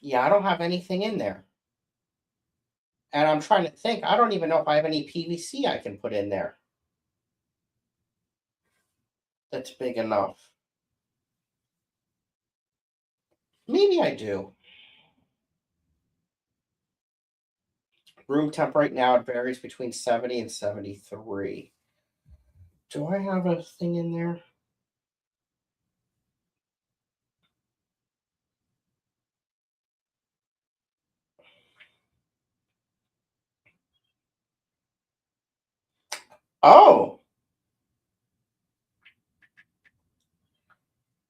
Yeah, I don't have anything in there. And I'm trying to think. I don't even know if I have any PVC I can put in there that's big enough. Maybe I do. Room temp right now, it varies between 70 and 73. Do I have a thing in there? Oh.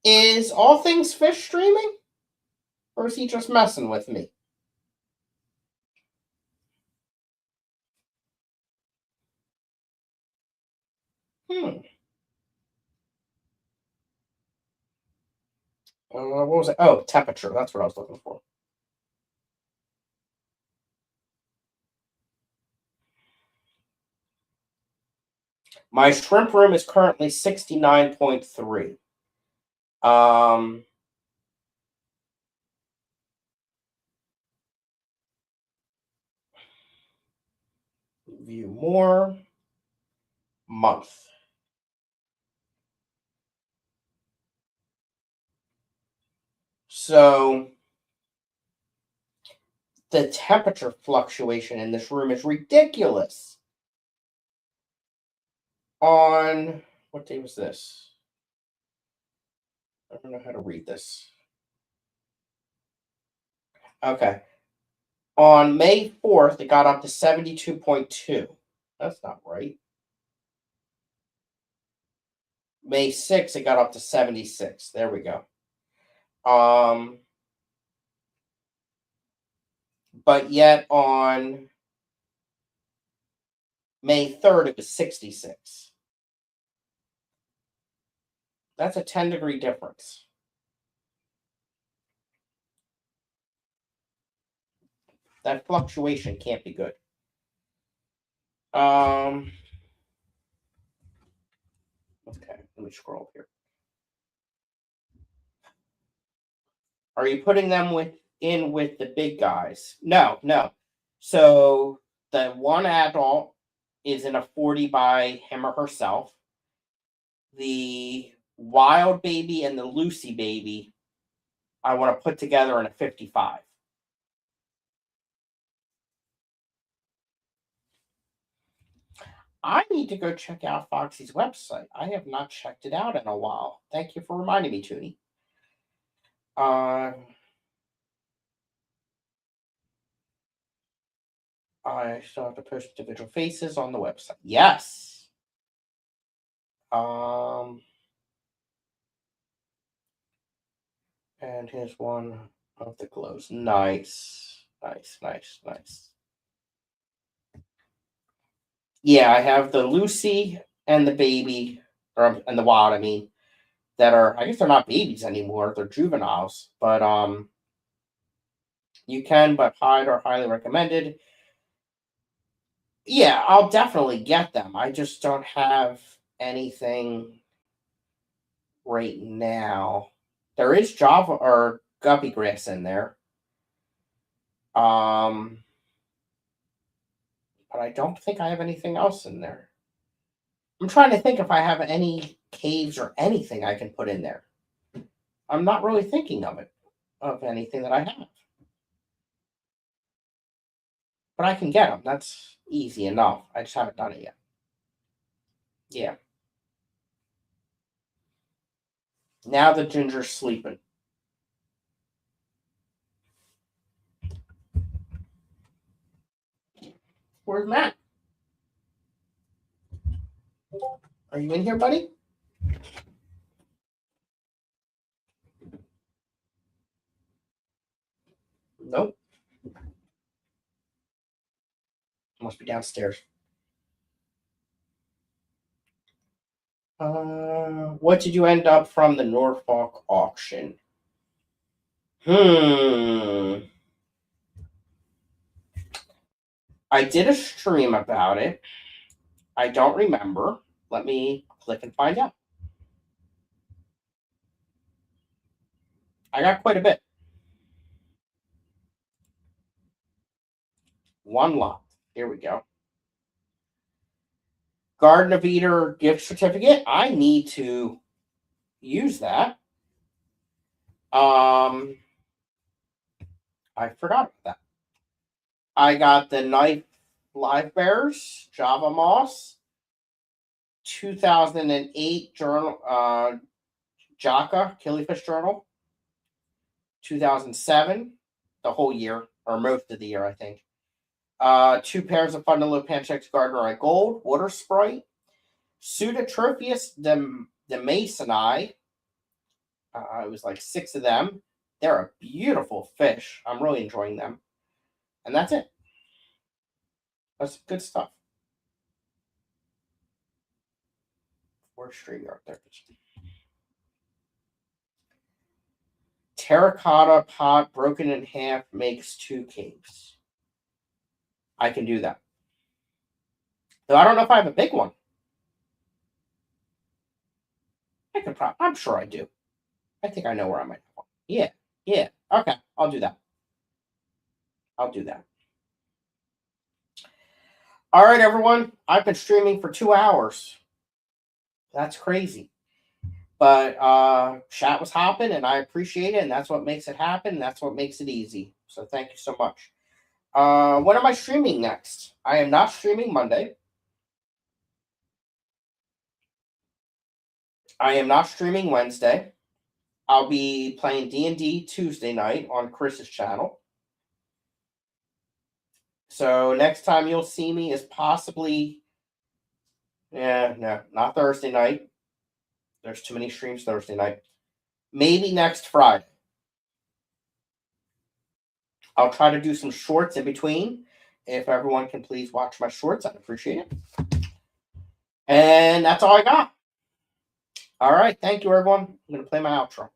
Is All Things Fish streaming? Or is he just messing with me? What was it? Oh, temperature. That's what I was looking for. My shrimp room is currently 69.3. View more. Month. So the temperature fluctuation in this room is ridiculous. On what day was this? I don't know how to read this. Okay. On May 4th, it got up to 72.2. That's not right. May 6th, it got up to 76. There we go. But yet on May 3rd, it was 66. That's a 10-degree difference. That fluctuation can't be good. Okay, let me scroll here. Are you putting them with the big guys? No. So the one adult is in a 40 by him or herself. The wild baby and the Lucy baby, I want to put together in a 55. I need to go check out Foxy's website. I have not checked it out in a while. Thank you for reminding me, Toonie. I still have to post individual faces on the website. Yes. And here's one of the glows. Nice. Yeah, I have the Lucy and the baby, and the wild, I mean, that are, I guess they're not babies anymore, they're juveniles, but you can, but hide are highly recommended. Yeah, I'll definitely get them. I just don't have anything right now. There is Java or guppy grass in there. But I don't think I have anything else in there. I'm trying to think if I have any caves or anything I can put in there. I'm not really thinking of anything that I have. But I can get them. That's easy enough. I just haven't done it yet. Yeah. Now the ginger's sleeping. Where's Matt? Are you in here, buddy? Nope. Must be downstairs. What did you end up from the Norfolk auction? I did a stream about it. I don't remember. Let me click and find out. I got quite a bit. One lot. Here we go. Garden of Eden gift certificate. I need to use that. I forgot about that. I got the Night Live Bears, Java Moss, 2008 journal, Jaka Killifish Journal, 2007, the whole year, or most of the year, I think. 2 pairs of Fundalo Panchex Gardnerite Gold, Water Sprite, Pseudotropheus demasoni. It was like 6 of them. They're a beautiful fish. I'm really enjoying them. And that's it. That's good stuff. Where's StreamYard? There it is. Terracotta pot broken in half makes 2 caves. I can do that. Though I don't know if I have a big one. I could probably, I'm sure I do. I think I know where I might have one. Yeah. Okay, I'll do that. All right, everyone. I've been streaming for 2 hours. That's crazy. But chat was hopping, and I appreciate it, and that's what makes it happen, and that's what makes it easy. So thank you so much. When am I streaming next? I am not streaming Monday. I am not streaming Wednesday. I'll be playing D&D Tuesday night on Chris's channel. So next time you'll see me is possibly, no, not Thursday night. There's too many streams Thursday night. Maybe next Friday. I'll try to do some shorts in between. If everyone can please watch my shorts, I'd appreciate it. And that's all I got. All right. Thank you, everyone. I'm going to play my outro.